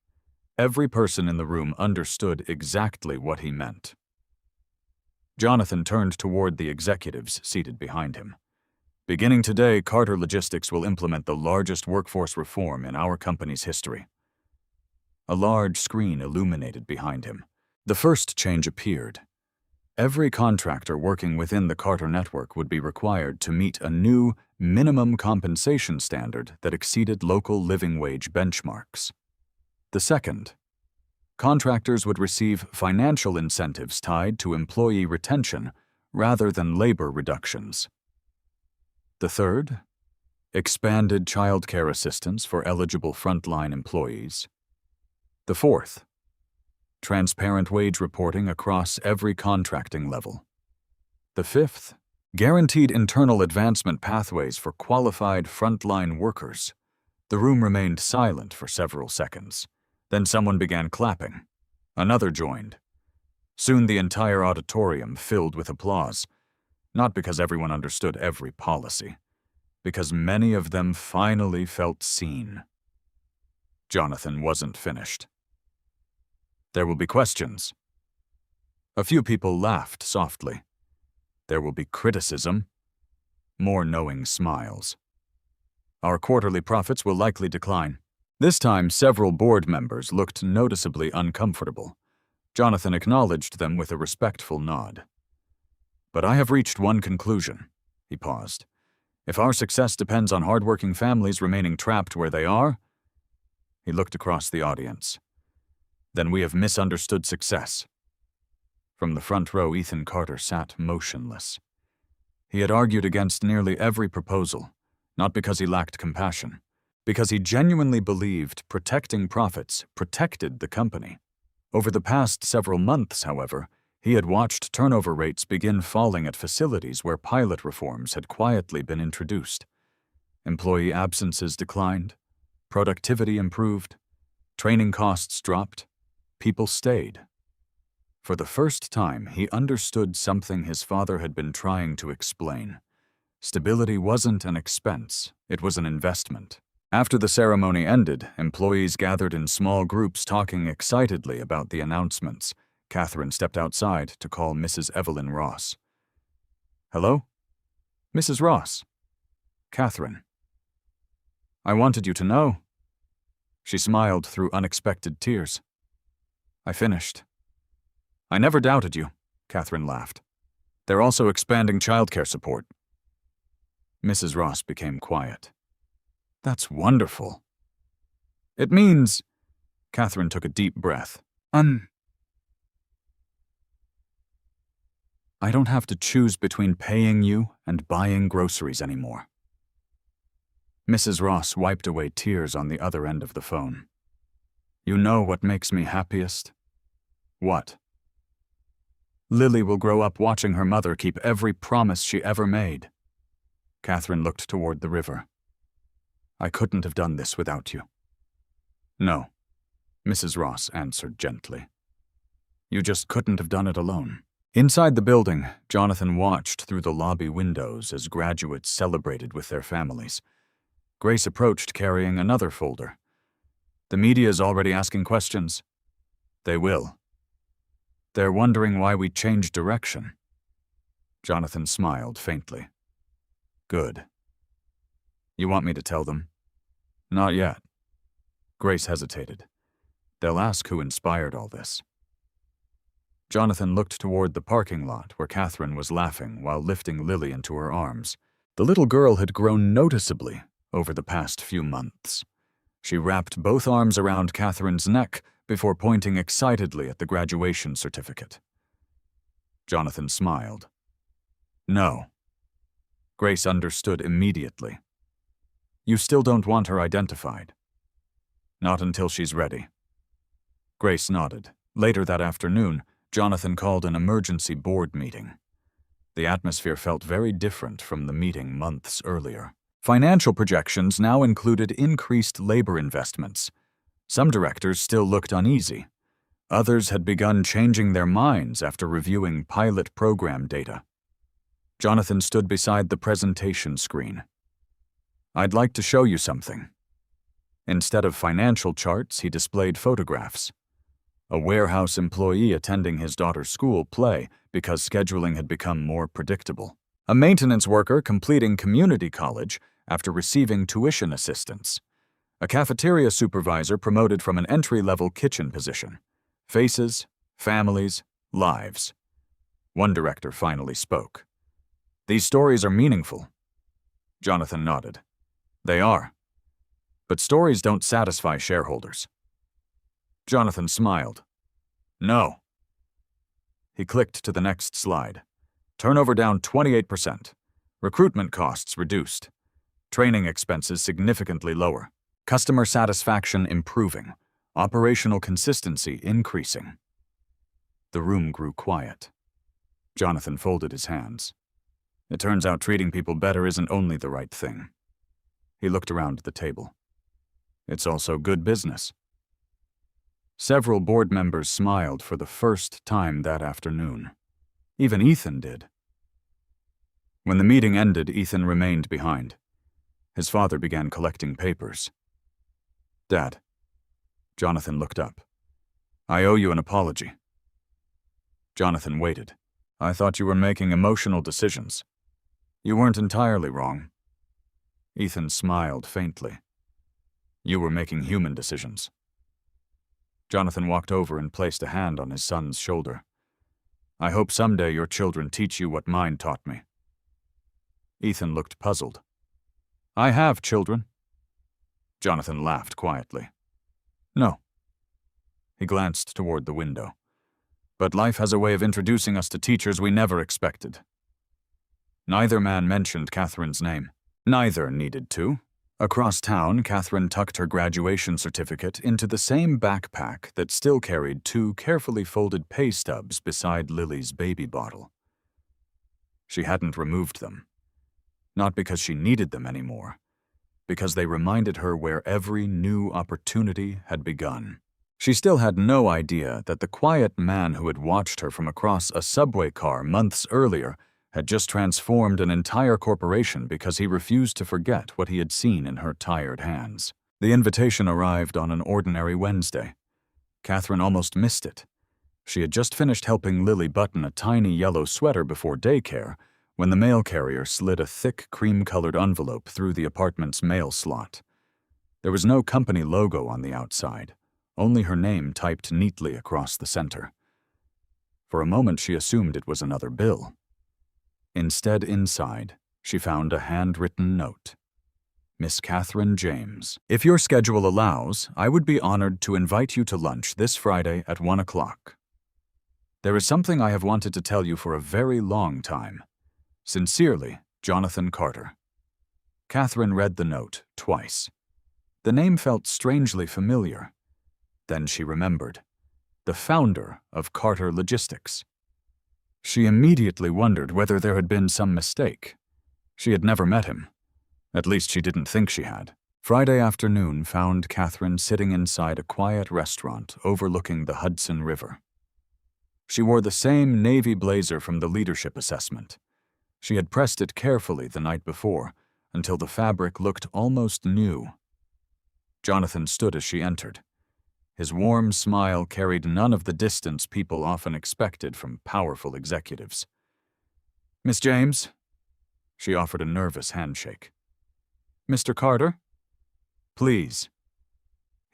Every person in the room understood exactly what he meant. Jonathan turned toward the executives seated behind him. "Beginning today, Carter Logistics will implement the largest workforce reform in our company's history." A large screen illuminated behind him. The first change appeared. Every contractor working within the Carter network would be required to meet a new minimum compensation standard that exceeded local living wage benchmarks. The second, contractors would receive financial incentives tied to employee retention rather than labor reductions. The third, expanded childcare assistance for eligible frontline employees. The fourth, transparent wage reporting across every contracting level. The fifth, guaranteed internal advancement pathways for qualified frontline workers. The room remained silent for several seconds. Then someone began clapping. Another joined. Soon the entire auditorium filled with applause, not because everyone understood every policy, because many of them finally felt seen. Jonathan wasn't finished. "There will be questions." A few people laughed softly. "There will be criticism." More knowing smiles. "Our quarterly profits will likely decline." This time, several board members looked noticeably uncomfortable. Jonathan acknowledged them with a respectful nod. "But I have reached one conclusion." He paused. "If our success depends on hardworking families remaining trapped where they are," he looked across the audience, "then we have misunderstood success." From the front row, Ethan Carter sat motionless. He had argued against nearly every proposal, not because he lacked compassion, because he genuinely believed protecting profits protected the company. Over the past several months, however, he had watched turnover rates begin falling at facilities where pilot reforms had quietly been introduced. Employee absences declined, productivity improved, training costs dropped, people stayed. For the first time, he understood something his father had been trying to explain. Stability wasn't an expense, it was an investment. After the ceremony ended, employees gathered in small groups talking excitedly about the announcements. Kathryn stepped outside to call Mrs. Evelyn Ross. "Hello? Mrs. Ross." "Kathryn." "I wanted you to know." She smiled through unexpected tears. "I finished." "I never doubted you," Kathryn laughed. "They're also expanding childcare support." Mrs. Ross became quiet. "That's wonderful." "It means—" Kathryn took a deep breath. "I don't have to choose between paying you and buying groceries anymore." Mrs. Ross wiped away tears on the other end of the phone. "You know what makes me happiest?" "What?" "Lily will grow up watching her mother keep every promise she ever made." Kathryn looked toward the river. "I couldn't have done this without you." "No," Mrs. Ross answered gently. "You just couldn't have done it alone." Inside the building, Jonathan watched through the lobby windows as graduates celebrated with their families. Grace approached carrying another folder. "The media's already asking questions." "They will." "They're wondering why we changed direction." Jonathan smiled faintly. "Good. You want me to tell them?" "Not yet." Grace hesitated. "They'll ask who inspired all this." Jonathan looked toward the parking lot where Kathryn was laughing while lifting Lily into her arms. The little girl had grown noticeably over the past few months. She wrapped both arms around Kathryn's neck before pointing excitedly at the graduation certificate. Jonathan smiled. "No." Grace understood immediately. "You still don't want her identified?" "Not until she's ready." Grace nodded. Later that afternoon, Jonathan called an emergency board meeting. The atmosphere felt very different from the meeting months earlier. Financial projections now included increased labor investments. Some directors still looked uneasy. Others had begun changing their minds after reviewing pilot program data. Jonathan stood beside the presentation screen. "I'd like to show you something." Instead of financial charts, he displayed photographs. A warehouse employee attending his daughter's school play because scheduling had become more predictable. A maintenance worker completing community college after receiving tuition assistance. A cafeteria supervisor promoted from an entry-level kitchen position. Faces, families, lives. One director finally spoke. "These stories are meaningful." Jonathan nodded. "They are. But stories don't satisfy shareholders." Jonathan smiled. "No." He clicked to the next slide. Turnover down 28%. Recruitment costs reduced. Training expenses significantly lower. Customer satisfaction improving. Operational consistency increasing. The room grew quiet. Jonathan folded his hands. It turns out treating people better isn't only the right thing. He looked around the table. It's also good business. Several board members smiled for the first time that afternoon. Even Ethan did. When the meeting ended, Ethan remained behind. His father began collecting papers. "Dad." Jonathan looked up. "I owe you an apology." Jonathan waited. "I thought you were making emotional decisions." "You weren't entirely wrong." Ethan smiled faintly. "You were making human decisions." Jonathan walked over and placed a hand on his son's shoulder. "I hope someday your children teach you what mine taught me." Ethan looked puzzled. "I have children." Jonathan laughed quietly. "No." He glanced toward the window. "But life has a way of introducing us to teachers we never expected." Neither man mentioned Kathryn's name. Neither needed to. Across town, Kathryn tucked her graduation certificate into the same backpack that still carried 2 carefully folded pay stubs beside Lily's baby bottle. She hadn't removed them. Not because she needed them anymore, because they reminded her where every new opportunity had begun. She still had no idea that the quiet man who had watched her from across a subway car months earlier had just transformed an entire corporation because he refused to forget what he had seen in her tired hands. The invitation arrived on an ordinary Wednesday. Kathryn almost missed it. She had just finished helping Lily button a tiny yellow sweater before daycare when the mail carrier slid a thick cream-colored envelope through the apartment's mail slot. There was no company logo on the outside, only her name typed neatly across the center. For a moment she assumed it was another bill. Instead, inside, she found a handwritten note. Miss Kathryn James, if your schedule allows, I would be honored to invite you to lunch this Friday at 1 o'clock. There is something I have wanted to tell you for a very long time. Sincerely, Jonathan Carter. Kathryn read the note twice. The name felt strangely familiar. Then she remembered. The founder of Carter Logistics. She immediately wondered whether there had been some mistake. She had never met him. At least she didn't think she had. Friday afternoon found Kathryn sitting inside a quiet restaurant overlooking the Hudson River. She wore the same navy blazer from the leadership assessment. She had pressed it carefully the night before, until the fabric looked almost new. Jonathan stood as she entered. His warm smile carried none of the distance people often expected from powerful executives. Miss James? She offered a nervous handshake. Mr. Carter? Please.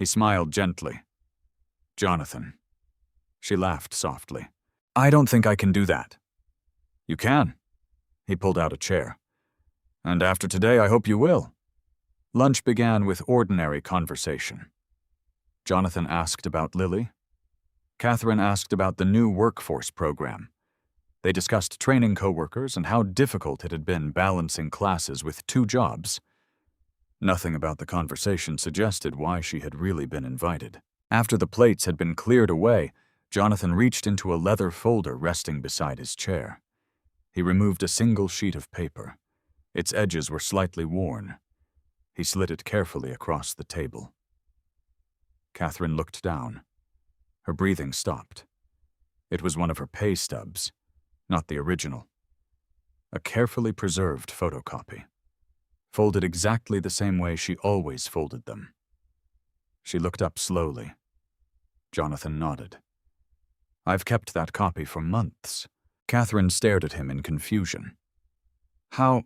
He smiled gently. Jonathan. She laughed softly. I don't think I can do that. You can. He pulled out a chair. And after today, I hope you will. Lunch began with ordinary conversation. Jonathan asked about Lily. Kathryn asked about the new workforce program. They discussed training coworkers and how difficult it had been balancing classes with 2 jobs. Nothing about the conversation suggested why she had really been invited. After the plates had been cleared away, Jonathan reached into a leather folder resting beside his chair. He removed a single sheet of paper. Its edges were slightly worn. He slid it carefully across the table. Kathryn looked down. Her breathing stopped. It was one of her pay stubs, not the original. A carefully preserved photocopy, folded exactly the same way she always folded them. She looked up slowly. Jonathan nodded. I've kept that copy for months. Kathryn stared at him in confusion. How?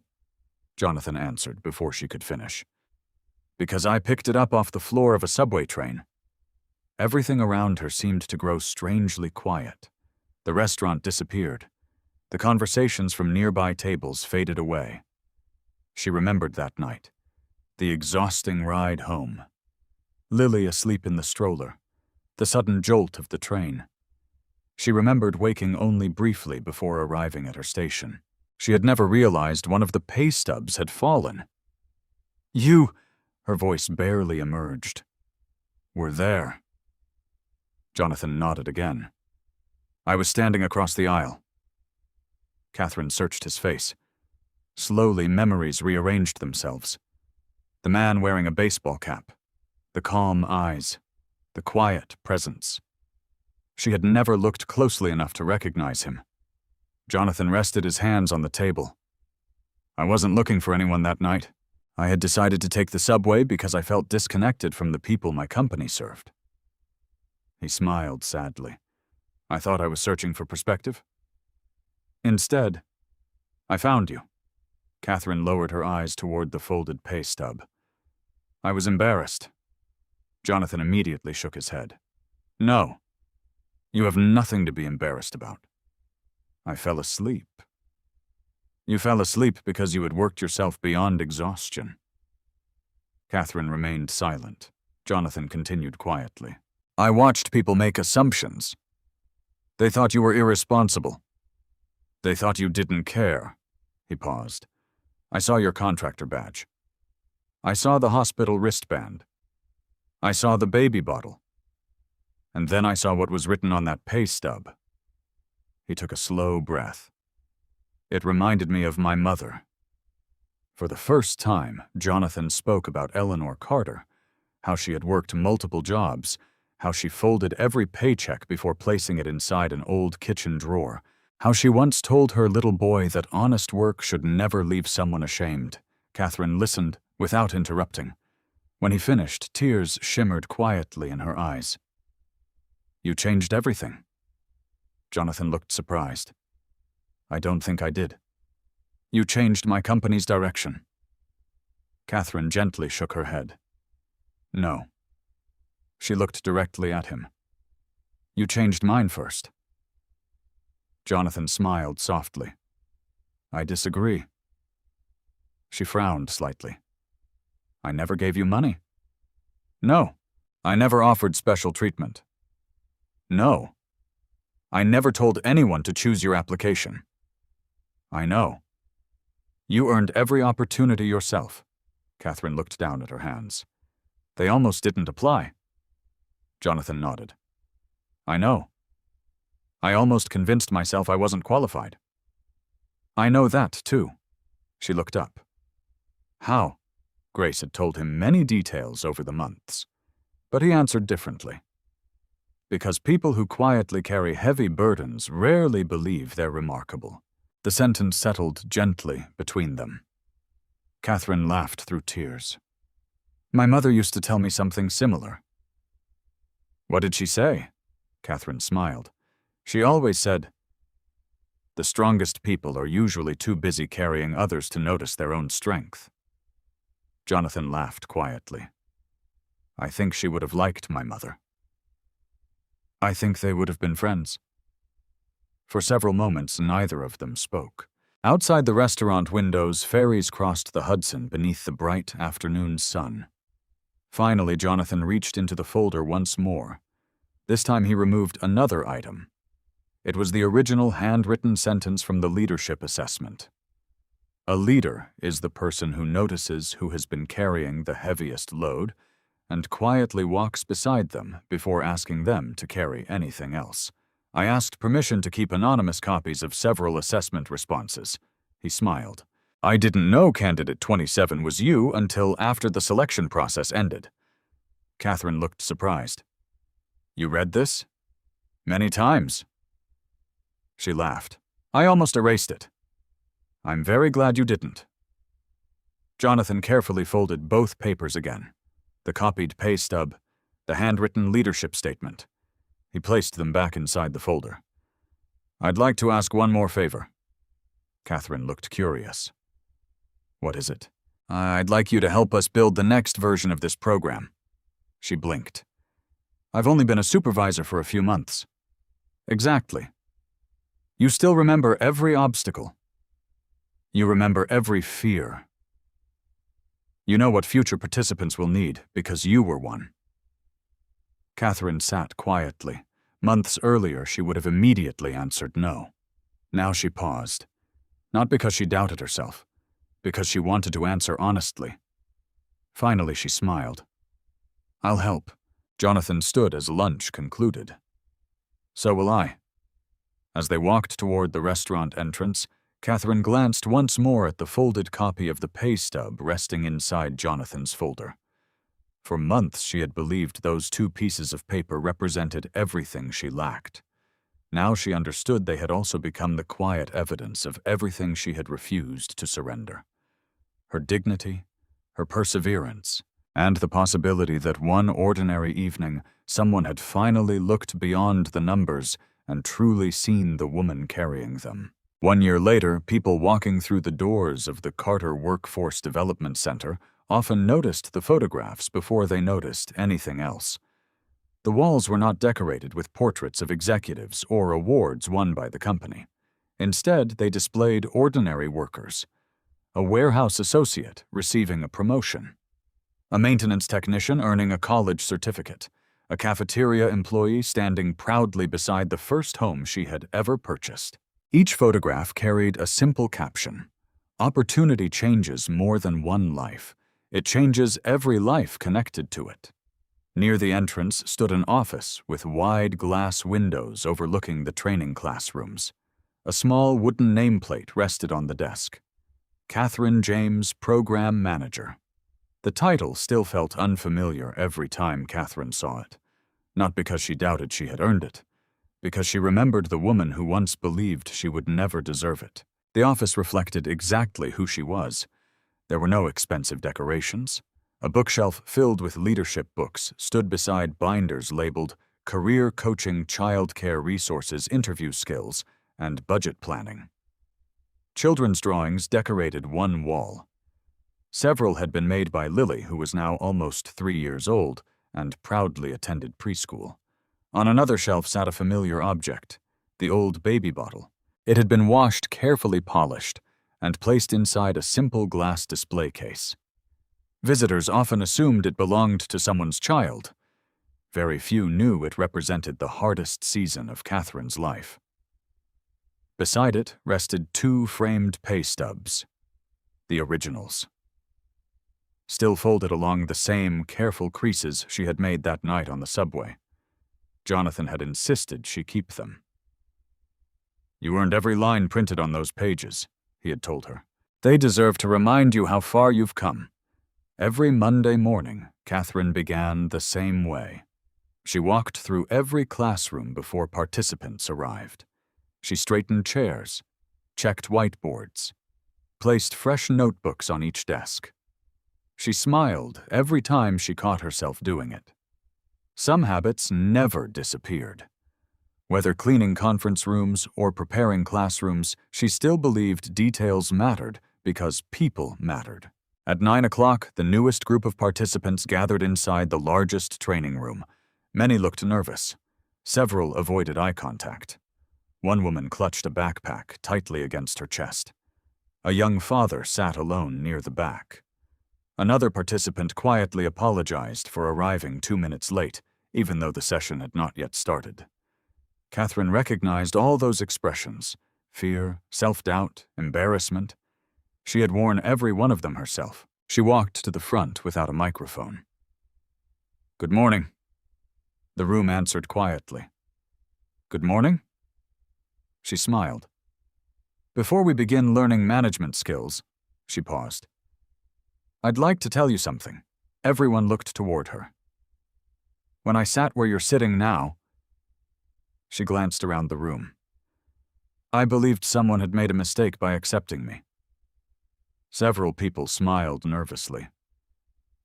Jonathan answered before she could finish. Because I picked it up off the floor of a subway train. Everything around her seemed to grow strangely quiet. The restaurant disappeared. The conversations from nearby tables faded away. She remembered that night. The exhausting ride home. Lily asleep in the stroller. The sudden jolt of the train. She remembered waking only briefly before arriving at her station. She had never realized one of the pay stubs had fallen. You, her voice barely emerged, were there. Jonathan nodded again. I was standing across the aisle. Kathryn searched his face. Slowly, memories rearranged themselves. The man wearing a baseball cap, the calm eyes, the quiet presence. She had never looked closely enough to recognize him. Jonathan rested his hands on the table. I wasn't looking for anyone that night. I had decided to take the subway because I felt disconnected from the people my company served. He smiled sadly. I thought I was searching for perspective. Instead, I found you. Kathryn lowered her eyes toward the folded pay stub. I was embarrassed. Jonathan immediately shook his head. No. You have nothing to be embarrassed about. I fell asleep. You fell asleep because you had worked yourself beyond exhaustion. Kathryn remained silent. Jonathan continued quietly. I watched people make assumptions. They thought you were irresponsible. They thought you didn't care. He paused. I saw your contractor badge. I saw the hospital wristband. I saw the baby bottle. And then I saw what was written on that pay stub. He took a slow breath. It reminded me of my mother. For the first time, Jonathan spoke about Eleanor Carter, how she had worked multiple jobs, how she folded every paycheck before placing it inside an old kitchen drawer, how she once told her little boy that honest work should never leave someone ashamed. Kathryn listened without interrupting. When he finished, tears shimmered quietly in her eyes. You changed everything. Jonathan looked surprised. I don't think I did. You changed my company's direction. Kathryn gently shook her head. No. She looked directly at him. You changed mine first. Jonathan smiled softly. I disagree. She frowned slightly. I never gave you money. No. I never offered special treatment. No. I never told anyone to choose your application. I know. You earned every opportunity yourself. Kathryn looked down at her hands. They almost didn't apply. Jonathan nodded. I know. I almost convinced myself I wasn't qualified. I know that, too. She looked up. How? Grace had told him many details over the months, but he answered differently. Because people who quietly carry heavy burdens rarely believe they're remarkable. The sentence settled gently between them. Kathryn laughed through tears. My mother used to tell me something similar. What did she say? Kathryn smiled. She always said, the strongest people are usually too busy carrying others to notice their own strength. Jonathan laughed quietly. I think she would have liked my mother. I think they would have been friends. For several moments, neither of them spoke. Outside the restaurant windows, ferries crossed the Hudson beneath the bright afternoon sun. Finally, Jonathan reached into the folder once more. This time he removed another item. It was the original handwritten sentence from the leadership assessment. A leader is the person who notices who has been carrying the heaviest load and quietly walks beside them before asking them to carry anything else. I asked permission to keep anonymous copies of several assessment responses. He smiled. I didn't know candidate 27 was you until after the selection process ended. Kathryn looked surprised. You read this? Many times. She laughed. I almost erased it. I'm very glad you didn't. Jonathan carefully folded both papers again. The copied pay stub, the handwritten leadership statement. He placed them back inside the folder. I'd like to ask one more favor. Kathryn looked curious. What is it? I'd like you to help us build the next version of this program. She blinked. I've only been a supervisor for a few months. Exactly. You still remember every obstacle. You remember every fear. You know what future participants will need because you were one. Kathryn sat quietly. Months earlier, she would have immediately answered no. Now she paused. Not because she doubted herself, because she wanted to answer honestly. Finally, she smiled. I'll help. Jonathan stood as lunch concluded. So will I. As they walked toward the restaurant entrance, Kathryn glanced once more at the folded copy of the pay stub resting inside Jonathan's folder. For months she had believed those two pieces of paper represented everything she lacked. Now she understood they had also become the quiet evidence of everything she had refused to surrender. Her dignity, her perseverance, and the possibility that one ordinary evening someone had finally looked beyond the numbers and truly seen the woman carrying them. 1 year later, people walking through the doors of the Carter Workforce Development Center often noticed the photographs before they noticed anything else. The walls were not decorated with portraits of executives or awards won by the company. Instead, they displayed ordinary workers. A warehouse associate receiving a promotion. A maintenance technician earning a college certificate. A cafeteria employee standing proudly beside the first home she had ever purchased. Each photograph carried a simple caption. Opportunity changes more than one life. It changes every life connected to it. Near the entrance stood an office with wide glass windows overlooking the training classrooms. A small wooden nameplate rested on the desk. Kathryn James, Program Manager. The title still felt unfamiliar every time Kathryn saw it. Not because she doubted she had earned it, because she remembered the woman who once believed she would never deserve it. The office reflected exactly who she was. There were no expensive decorations. A bookshelf filled with leadership books stood beside binders labeled Career Coaching, Childcare Resources, Interview Skills, and Budget Planning. Children's drawings decorated one wall. Several had been made by Lily, who was now almost 3 years old and proudly attended preschool. On another shelf sat a familiar object, the old baby bottle. It had been washed, carefully polished, and placed inside a simple glass display case. Visitors often assumed it belonged to someone's child. Very few knew it represented the hardest season of Kathryn's life. Beside it rested 2 framed pay stubs, the originals. Still folded along the same careful creases she had made that night on the subway. Jonathan had insisted she keep them. "You earned every line printed on those pages," he had told her. "They deserve to remind you how far you've come." Every Monday morning, Kathryn began the same way. She walked through every classroom before participants arrived. She straightened chairs, checked whiteboards, placed fresh notebooks on each desk. She smiled every time she caught herself doing it. Some habits never disappeared. Whether cleaning conference rooms or preparing classrooms, she still believed details mattered because people mattered. At 9 o'clock, the newest group of participants gathered inside the largest training room. Many looked nervous. Several avoided eye contact. One woman clutched a backpack tightly against her chest. A young father sat alone near the back. Another participant quietly apologized for arriving 2 minutes late, even though the session had not yet started. Kathryn recognized all those expressions: fear, self-doubt, embarrassment. She had worn every one of them herself. She walked to the front without a microphone. "Good morning." The room answered quietly. "Good morning?" She smiled. "Before we begin learning management skills," she paused, "I'd like to tell you something." Everyone looked toward her. "When I sat where you're sitting now," she glanced around the room, "I believed someone had made a mistake by accepting me." Several people smiled nervously.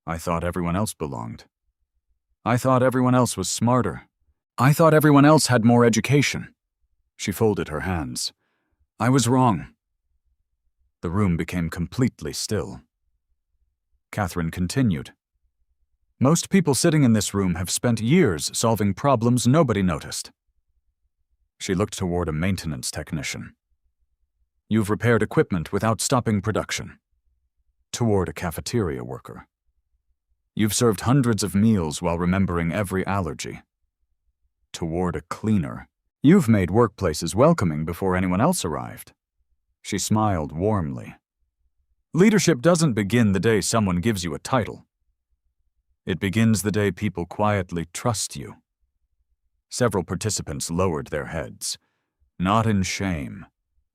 "I thought everyone else belonged. I thought everyone else was smarter. I thought everyone else had more education." She folded her hands. "I was wrong." The room became completely still. Kathryn continued. "Most people sitting in this room have spent years solving problems nobody noticed." She looked toward a maintenance technician. "You've repaired equipment without stopping production." Toward a cafeteria worker. "You've served hundreds of meals while remembering every allergy." Toward a cleaner. "You've made workplaces welcoming before anyone else arrived." She smiled warmly. "Leadership doesn't begin the day someone gives you a title. It begins the day people quietly trust you." Several participants lowered their heads, not in shame,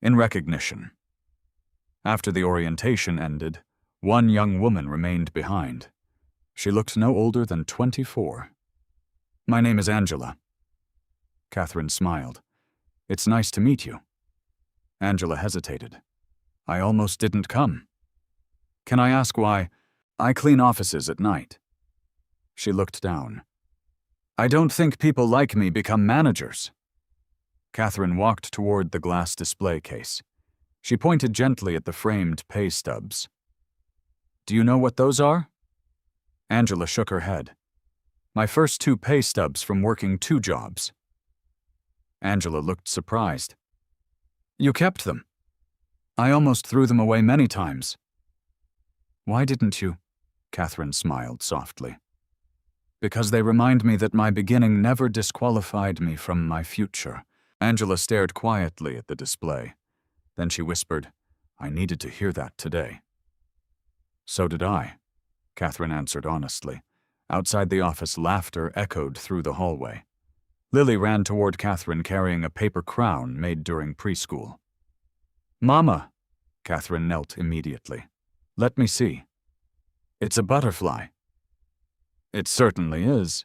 in recognition. After the orientation ended, one young woman remained behind. She looked no older than 24. "My name is Angela." Kathryn smiled. "It's nice to meet you." Angela hesitated. "I almost didn't come." "Can I ask why?" "I clean offices at night." She looked down. "I don't think people like me become managers." Kathryn walked toward the glass display case. She pointed gently at the framed pay stubs. "Do you know what those are?" Angela shook her head. "My first 2 pay stubs from working 2 jobs." Angela looked surprised. "You kept them?" "I almost threw them away many times." "Why didn't you?" Kathryn smiled softly. "Because they remind me that my beginning never disqualified me from my future." Angela stared quietly at the display. Then she whispered, I needed to hear that today. So did I, Kathryn answered honestly. Outside the office, laughter echoed through the hallway. Lily ran toward Kathryn carrying a paper crown made during preschool. Mama, Kathryn knelt immediately. Let me see. It's a butterfly. It certainly is.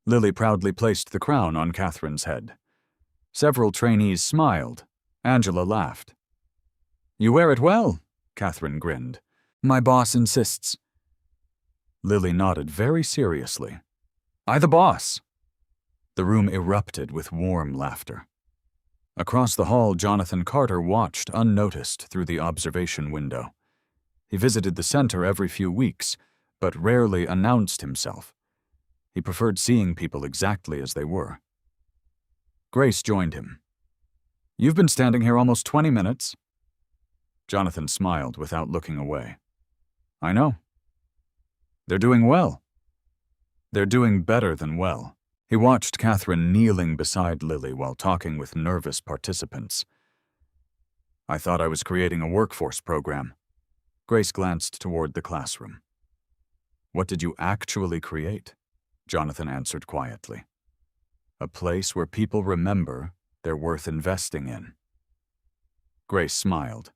Lily proudly placed the crown on Kathryn's head. Several trainees smiled. Angela laughed. You wear it well, Kathryn grinned. My boss insists. Lily nodded very seriously. I the boss. The room erupted with warm laughter. Across the hall, Jonathan Carter watched unnoticed through the observation window. He visited the center every few weeks, but rarely announced himself. He preferred seeing people exactly as they were. Grace joined him. You've been standing here almost 20 minutes. Jonathan smiled without looking away. I know. They're doing well. They're doing better than well. He watched Kathryn kneeling beside Lily while talking with nervous participants. I thought I was creating a workforce program. Grace glanced toward the classroom. What did you actually create? Jonathan answered quietly. A place where people remember they're worth investing in. Grace smiled.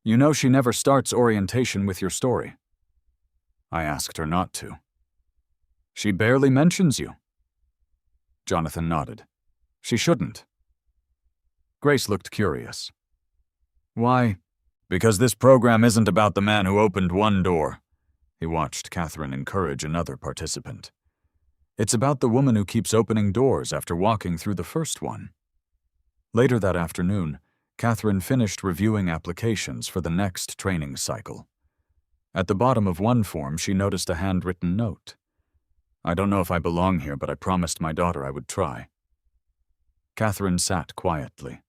You know she never starts orientation with your story. I asked her not to. She barely mentions you. Jonathan nodded. She shouldn't. Grace looked curious. Why? Because this program isn't about the man who opened one door. He watched Kathryn encourage another participant. It's about the woman who keeps opening doors after walking through the first one. Later that afternoon, Kathryn finished reviewing applications for the next training cycle. At the bottom of one form, she noticed a handwritten note. I don't know if I belong here, but I promised my daughter I would try. Kathryn sat quietly.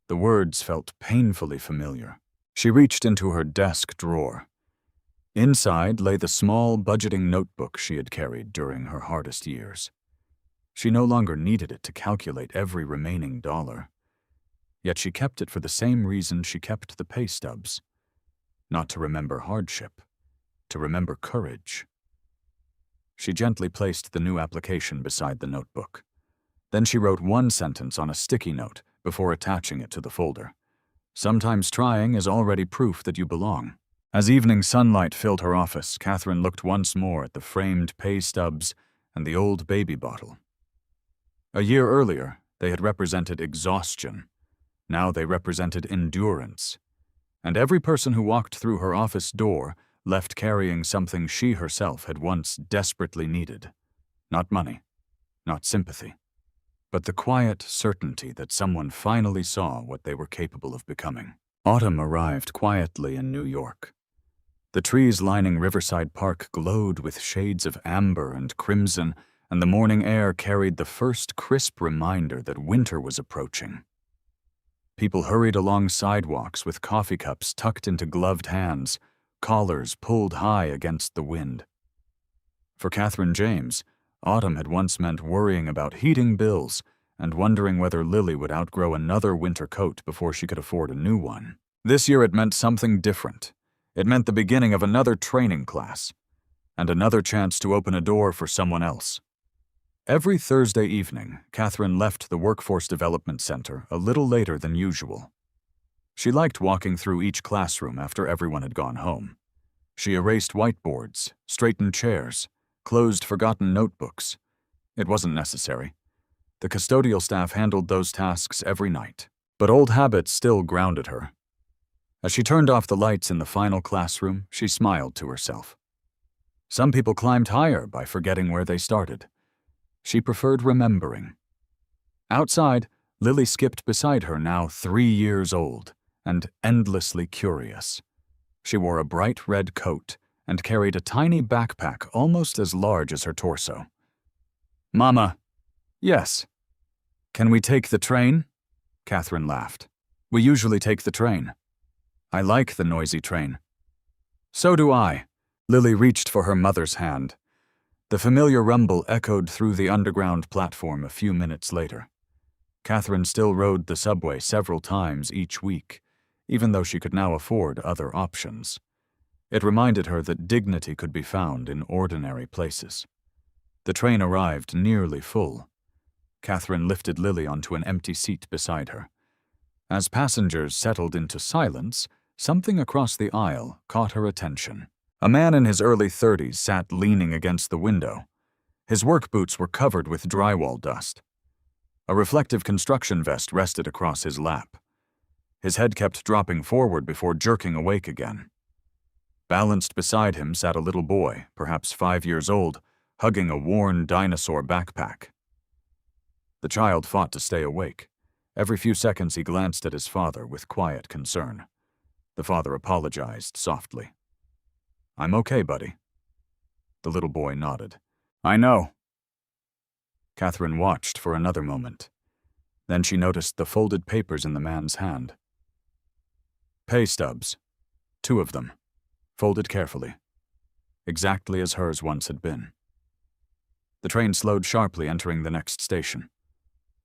The words felt painfully familiar. She reached into her desk drawer. Inside lay the small budgeting notebook she had carried during her hardest years. She no longer needed it to calculate every remaining dollar. Yet she kept it for the same reason she kept the pay stubs. Not to remember hardship, to remember courage. She gently placed the new application beside the notebook. Then she wrote one sentence on a sticky note before attaching it to the folder. Sometimes trying is already proof that you belong. As evening sunlight filled her office, Kathryn looked once more at the framed pay stubs and the old baby bottle. A year earlier, they had represented exhaustion. Now they represented endurance. And every person who walked through her office door left carrying something she herself had once desperately needed. Not money, not sympathy, but the quiet certainty that someone finally saw what they were capable of becoming. Autumn arrived quietly in New York. The trees lining Riverside Park glowed with shades of amber and crimson, and the morning air carried the first crisp reminder that winter was approaching. People hurried along sidewalks with coffee cups tucked into gloved hands, collars pulled high against the wind. For Kathryn James, autumn had once meant worrying about heating bills and wondering whether Lily would outgrow another winter coat before she could afford a new one. This year it meant something different. It meant the beginning of another training class, and another chance to open a door for someone else. Every Thursday evening, Kathryn left the Workforce Development Center a little later than usual. She liked walking through each classroom after everyone had gone home. She erased whiteboards, straightened chairs, closed forgotten notebooks. It wasn't necessary. The custodial staff handled those tasks every night, but old habits still grounded her. As she turned off the lights in the final classroom, she smiled to herself. Some people climbed higher by forgetting where they started. She preferred remembering. Outside, Lily skipped beside her, now 3 years old, and endlessly curious. She wore a bright red coat and carried a tiny backpack almost as large as her torso. Mama. Yes. Can we take the train? Kathryn laughed. We usually take the train. I like the noisy train. So do I. Lily reached for her mother's hand. The familiar rumble echoed through the underground platform a few minutes later. Kathryn still rode the subway several times each week, even though she could now afford other options. It reminded her that dignity could be found in ordinary places. The train arrived nearly full. Kathryn lifted Lily onto an empty seat beside her. As passengers settled into silence, something across the aisle caught her attention. A man in his early 30s sat leaning against the window. His work boots were covered with drywall dust. A reflective construction vest rested across his lap. His head kept dropping forward before jerking awake again. Balanced beside him sat a little boy, perhaps 5 years old, hugging a worn dinosaur backpack. The child fought to stay awake. Every few seconds he glanced at his father with quiet concern. The father apologized softly. "I'm okay, buddy." The little boy nodded. "I know." Kathryn watched for another moment. Then she noticed the folded papers in the man's hand. Pay stubs. 2 of them, folded carefully, exactly as hers once had been. The train slowed sharply, entering the next station.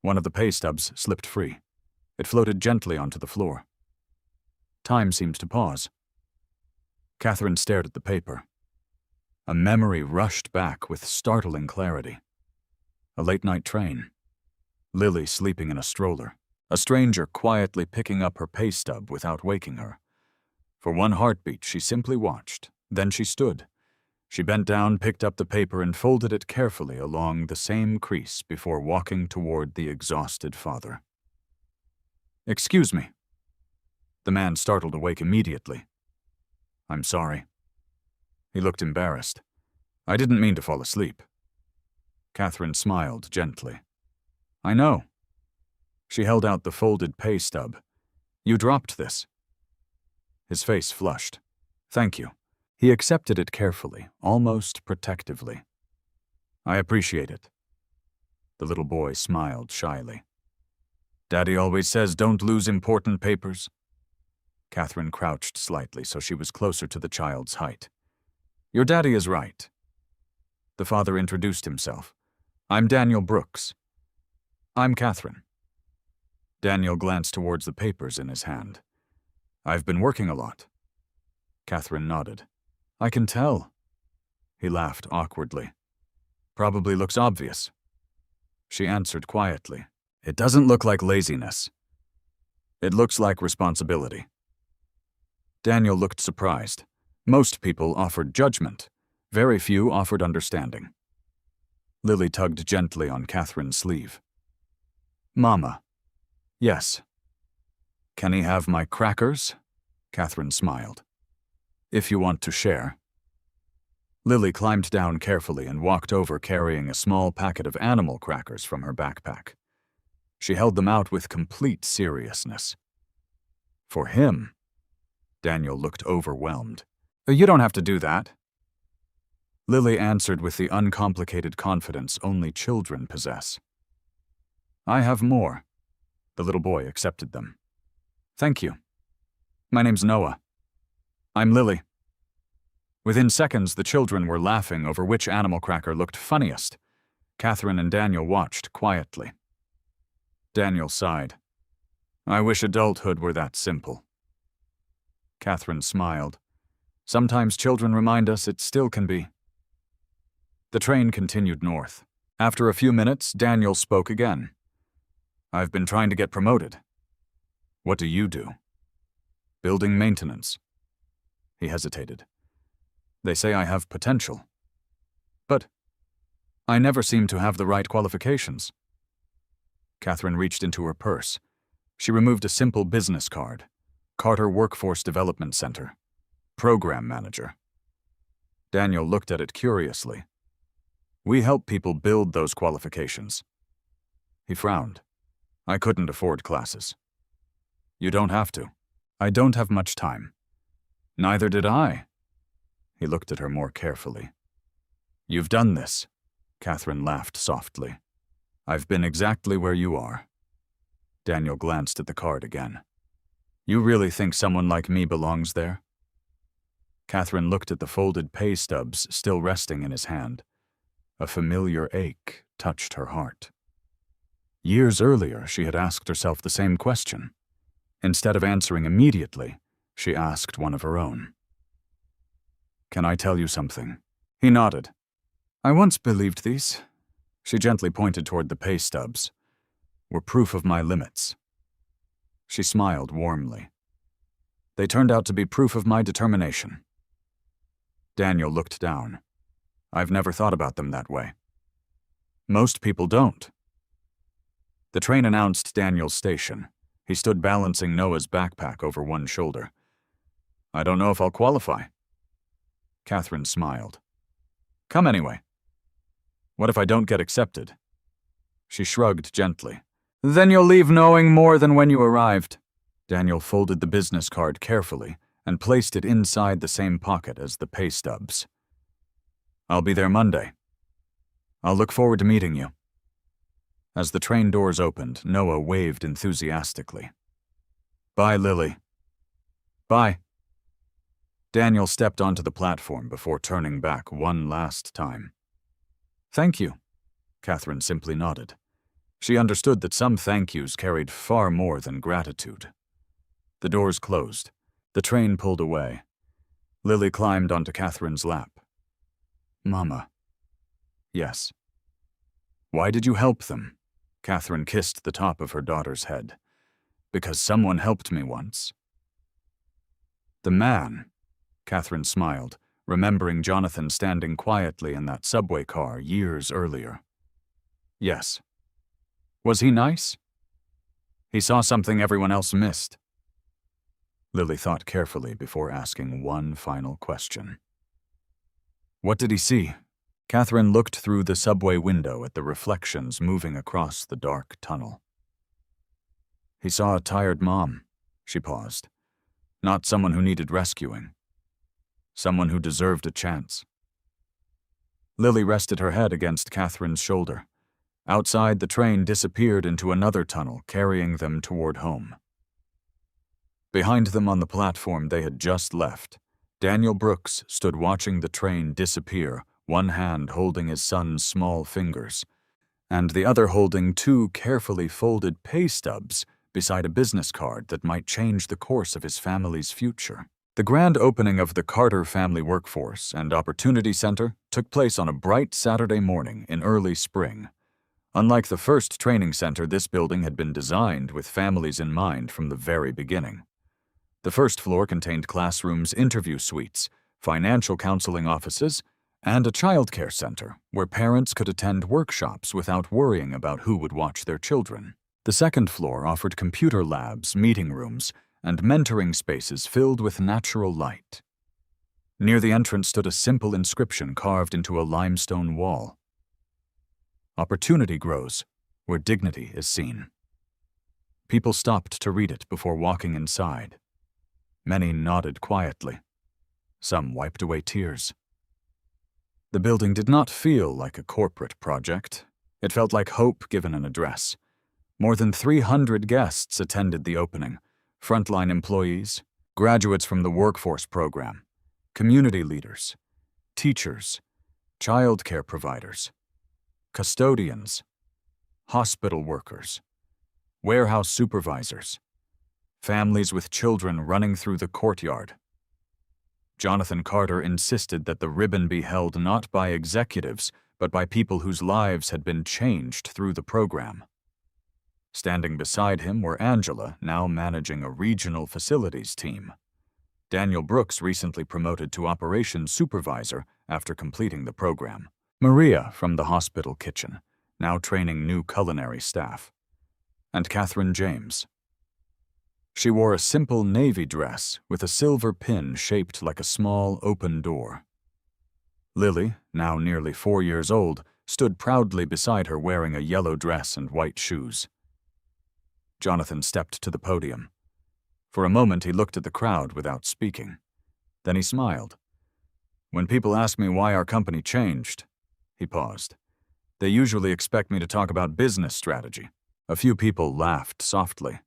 One of the pay stubs slipped free. It floated gently onto the floor. Time seemed to pause. Kathryn stared at the paper. A memory rushed back with startling clarity. A late-night train. Lily sleeping in a stroller. A stranger quietly picking up her pay stub without waking her. For one heartbeat, she simply watched. Then she stood. She bent down, picked up the paper, and folded it carefully along the same crease before walking toward the exhausted father. "Excuse me." The man startled awake immediately. "I'm sorry." He looked embarrassed. "I didn't mean to fall asleep." Kathryn smiled gently. "I know." She held out the folded pay stub. "You dropped this." His face flushed. "Thank you." He accepted it carefully, almost protectively. "I appreciate it." The little boy smiled shyly. "Daddy always says don't lose important papers." Kathryn crouched slightly so she was closer to the child's height. "Your daddy is right." The father introduced himself. "I'm Daniel Brooks." "I'm Kathryn." Daniel glanced towards the papers in his hand. "I've been working a lot." Kathryn nodded. "I can tell." He laughed awkwardly. "Probably looks obvious." She answered quietly. "It doesn't look like laziness. It looks like responsibility." Daniel looked surprised. Most people offered judgment. Very few offered understanding. Lily tugged gently on Kathryn's sleeve. "Mama." "Yes." "Can he have my crackers?" Kathryn smiled. "If you want to share." Lily climbed down carefully and walked over carrying a small packet of animal crackers from her backpack. She held them out with complete seriousness. "For him?" Daniel looked overwhelmed. "You don't have to do that." Lily answered with the uncomplicated confidence only children possess. "I have more." The little boy accepted them. "Thank you. My name's Noah." "I'm Lily." Within seconds, the children were laughing over which animal cracker looked funniest. Kathryn and Daniel watched quietly. Daniel sighed. "I wish adulthood were that simple." Kathryn smiled. "Sometimes children remind us it still can be." The train continued north. After a few minutes, Daniel spoke again. "I've been trying to get promoted." "What do you do?" "Building maintenance." He hesitated. "They say I have potential." "But I never seem to have the right qualifications." Kathryn reached into her purse. She removed a simple business card. Carter Workforce Development Center. Program Manager. Daniel looked at it curiously. "We help people build those qualifications." He frowned. "I couldn't afford classes." "You don't have to." "I don't have much time." "Neither did I." He looked at her more carefully. "You've done this." Kathryn laughed softly. "I've been exactly where you are." Daniel glanced at the card again. "You really think someone like me belongs there?" Kathryn looked at the folded pay stubs still resting in his hand. A familiar ache touched her heart. Years earlier, she had asked herself the same question. Instead of answering immediately, she asked one of her own. "Can I tell you something?" He nodded. "I once believed these," she gently pointed toward the pay stubs, "were proof of my limits." She smiled warmly. "They turned out to be proof of my determination." Daniel looked down. "I've never thought about them that way." "Most people don't." The train announced Daniel's station. He stood balancing Noah's backpack over one shoulder. "I don't know if I'll qualify." Kathryn smiled. "Come anyway." "What if I don't get accepted?" She shrugged gently. "Then you'll leave knowing more than when you arrived." Daniel folded the business card carefully and placed it inside the same pocket as the pay stubs. "I'll be there Monday. I'll look forward to meeting you." As the train doors opened, Noah waved enthusiastically. "Bye, Lily." "Bye." Daniel stepped onto the platform before turning back one last time. "Thank you." Kathryn simply nodded. She understood that some thank yous carried far more than gratitude. The doors closed. The train pulled away. Lily climbed onto Kathryn's lap. "Mama." "Yes." "Why did you help them?" Kathryn kissed the top of her daughter's head. "Because someone helped me once." "The man," Kathryn smiled, remembering Jonathan standing quietly in that subway car years earlier. "Yes." "Was he nice?" "He saw something everyone else missed." Lily thought carefully before asking one final question. "What did he see?" Kathryn looked through the subway window at the reflections moving across the dark tunnel. "He saw a tired mom." She paused. "Not someone who needed rescuing. Someone who deserved a chance." Lily rested her head against Kathryn's shoulder. Outside, the train disappeared into another tunnel, carrying them toward home. Behind them on the platform they had just left, Daniel Brooks stood watching the train disappear, one hand holding his son's small fingers, and the other holding two carefully folded pay stubs beside a business card that might change the course of his family's future. The grand opening of the Carter Family Workforce and Opportunity Center took place on a bright Saturday morning in early spring. Unlike the first training center, this building had been designed with families in mind from the very beginning. The first floor contained classrooms, interview suites, financial counseling offices, and a childcare center where parents could attend workshops without worrying about who would watch their children. The second floor offered computer labs, meeting rooms, and mentoring spaces filled with natural light. Near the entrance stood a simple inscription carved into a limestone wall. "Opportunity grows where dignity is seen." People stopped to read it before walking inside. Many nodded quietly. Some wiped away tears. The building did not feel like a corporate project. It felt like hope given an address. More than 300 guests attended the opening: frontline employees, graduates from the workforce program, community leaders, teachers, child care providers, custodians, hospital workers, warehouse supervisors, families with children running through the courtyard. Jonathan Carter insisted that the ribbon be held not by executives, but by people whose lives had been changed through the program. Standing beside him were Angela, now managing a regional facilities team. Daniel Brooks, recently promoted to operations supervisor after completing the program. Maria from the hospital kitchen, now training new culinary staff. And Kathryn James. She wore a simple navy dress with a silver pin shaped like a small open door. Lily, now nearly 4 years old, stood proudly beside her wearing a yellow dress and white shoes. Jonathan stepped to the podium. For a moment he looked at the crowd without speaking. Then he smiled. "When people ask me why our company changed," he paused, "they usually expect me to talk about business strategy." A few people laughed softly.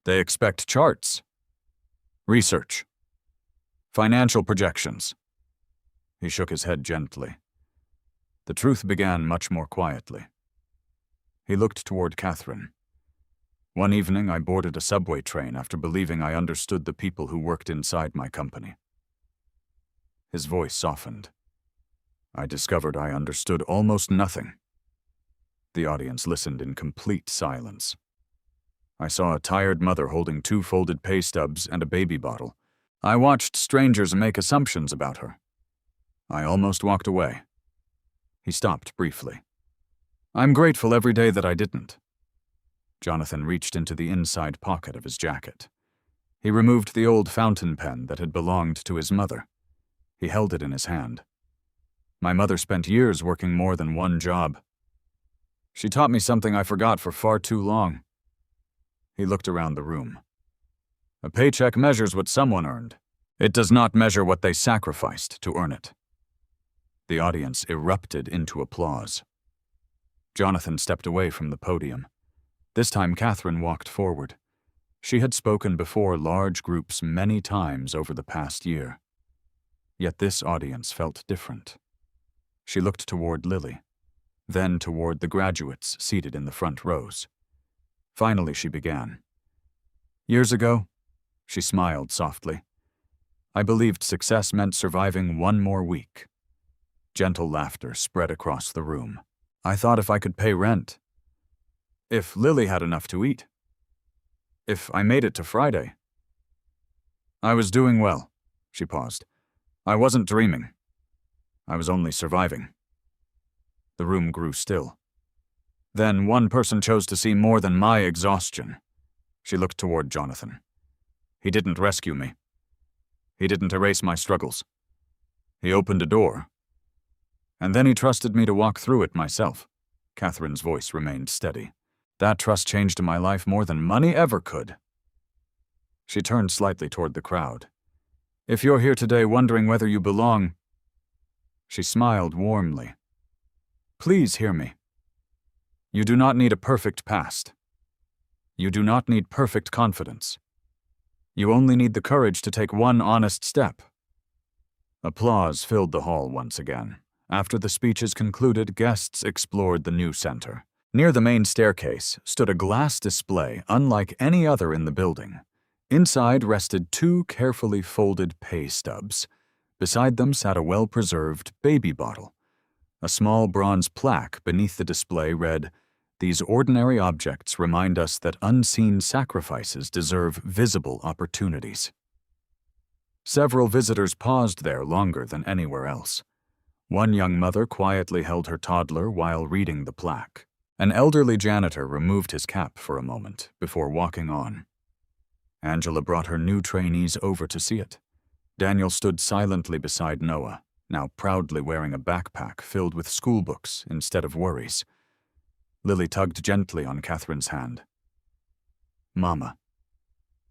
"They expect charts, research, financial projections." He shook his head gently. The truth began much more quietly. He looked toward Kathryn. One evening, I boarded a subway train after believing I understood the people who worked inside my company. His voice softened. I discovered I understood almost nothing. The audience listened in complete silence. I saw a tired mother holding 2 folded pay stubs and a baby bottle. I watched strangers make assumptions about her. I almost walked away. He stopped briefly. I'm grateful every day that I didn't. Jonathan reached into the inside pocket of his jacket. He removed the old fountain pen that had belonged to his mother. He held it in his hand. My mother spent years working more than one job. She taught me something I forgot for far too long. He looked around the room. A paycheck measures what someone earned. It does not measure what they sacrificed to earn it. The audience erupted into applause. Jonathan stepped away from the podium. This time Kathryn walked forward. She had spoken before large groups many times over the past year. Yet this audience felt different. She looked toward Lily, then toward the graduates seated in the front rows. Finally she began. Years ago, she smiled softly, I believed success meant surviving one more week. Gentle laughter spread across the room. I thought if I could pay rent, if Lily had enough to eat, if I made it to Friday. I was doing well, she paused. I wasn't dreaming. I was only surviving. The room grew still. Then one person chose to see more than my exhaustion. She looked toward Jonathan. He didn't rescue me. He didn't erase my struggles. He opened a door. And then he trusted me to walk through it myself. Kathryn's voice remained steady. That trust changed my life more than money ever could. She turned slightly toward the crowd. If you're here today wondering whether you belong, she smiled warmly. Please hear me. You do not need a perfect past. You do not need perfect confidence. You only need the courage to take one honest step. Applause filled the hall once again. After the speeches concluded, guests explored the new center. Near the main staircase stood a glass display unlike any other in the building. Inside rested 2 carefully folded pay stubs. Beside them sat a well-preserved baby bottle. A small bronze plaque beneath the display read, "These ordinary objects remind us that unseen sacrifices deserve visible opportunities." Several visitors paused there longer than anywhere else. One young mother quietly held her toddler while reading the plaque. An elderly janitor removed his cap for a moment before walking on. Angela brought her new trainees over to see it. Daniel stood silently beside Noah, now proudly wearing a backpack filled with school books instead of worries. Lily tugged gently on Kathryn's hand. Mama.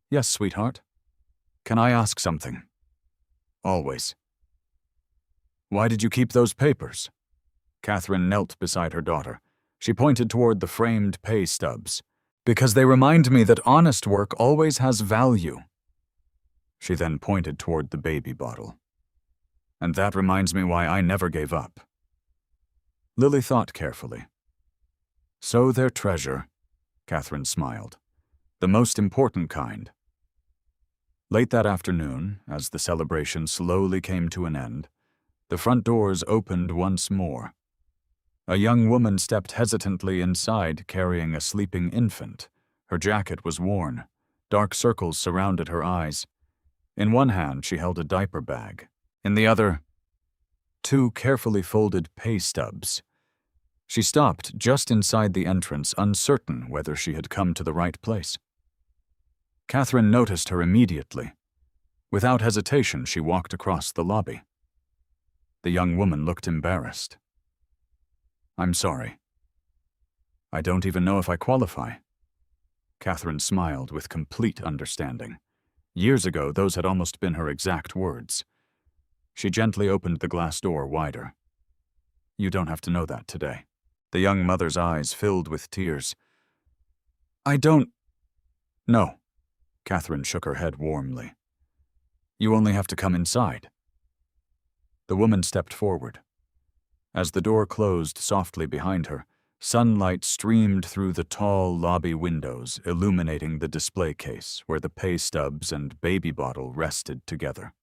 Yes, sweetheart. Can I ask something? Always. Why did you keep those papers? Kathryn knelt beside her daughter. She pointed toward the framed pay stubs. Because they remind me that honest work always has value. She then pointed toward the baby bottle. And that reminds me why I never gave up. Lily thought carefully. So their treasure, Kathryn smiled. The most important kind. Late that afternoon, as the celebration slowly came to an end, the front doors opened once more. A young woman stepped hesitantly inside carrying a sleeping infant. Her jacket was worn. Dark circles surrounded her eyes. In one hand, she held a diaper bag. In the other, 2 carefully folded pay stubs. She stopped just inside the entrance, uncertain whether she had come to the right place. Kathryn noticed her immediately. Without hesitation, she walked across the lobby. The young woman looked embarrassed. I'm sorry. I don't even know if I qualify. Kathryn smiled with complete understanding. Years ago, those had almost been her exact words. She gently opened the glass door wider. You don't have to know that today. The young mother's eyes filled with tears. I don't... No. Kathryn shook her head warmly. You only have to come inside. The woman stepped forward. As the door closed softly behind her, Sunlight streamed through the tall lobby windows, illuminating the display case where the pay stubs and baby bottle rested together.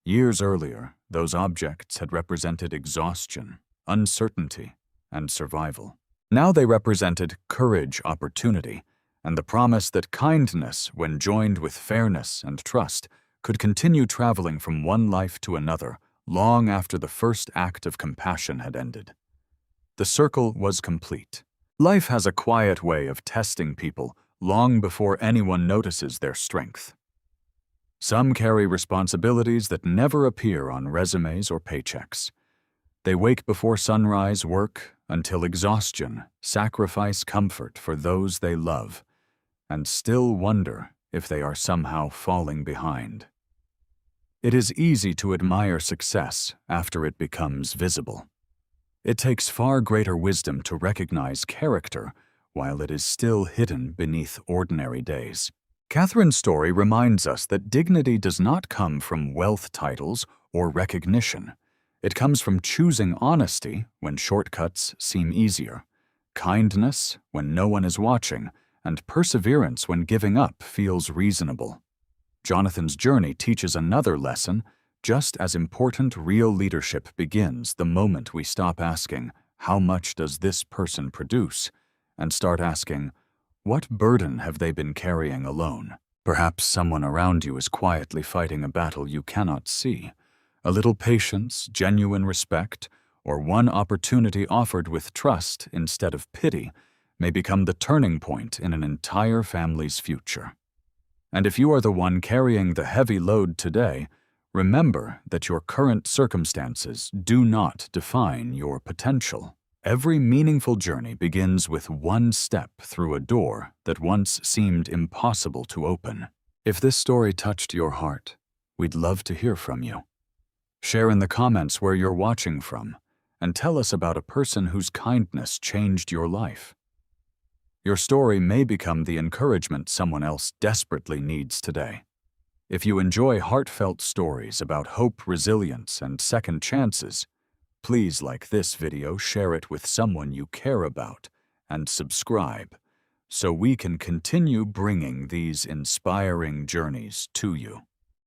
Years earlier, those objects had represented exhaustion, uncertainty, and survival. Now they represented courage, opportunity, and the promise that kindness, when joined with fairness and trust, could continue traveling from one life to another long after the first act of compassion had ended. The circle was complete. Life has a quiet way of testing people long before anyone notices their strength. Some carry responsibilities that never appear on resumes or paychecks. They wake before sunrise, work until exhaustion, sacrifice comfort for those they love, and still wonder if they are somehow falling behind. It is easy to admire success after it becomes visible. It takes far greater wisdom to recognize character while it is still hidden beneath ordinary days. Kathryn's story reminds us that dignity does not come from wealth titles or recognition. It comes from choosing honesty when shortcuts seem easier, kindness when no one is watching, and perseverance when giving up feels reasonable. Jonathan's journey teaches another lesson. Just as important, real leadership begins the moment we stop asking, "How much does this person produce?" and start asking, "What burden have they been carrying alone?" Perhaps someone around you is quietly fighting a battle you cannot see. A little patience, genuine respect, or one opportunity offered with trust instead of pity may become the turning point in an entire family's future. And if you are the one carrying the heavy load today, remember that your current circumstances do not define your potential. Every meaningful journey begins with one step through a door that once seemed impossible to open. If this story touched your heart, we'd love to hear from you. Share in the comments where you're watching from, and tell us about a person whose kindness changed your life. Your story may become the encouragement someone else desperately needs today. If you enjoy heartfelt stories about hope, resilience, and second chances, please like this video, share it with someone you care about, and subscribe so we can continue bringing these inspiring journeys to you.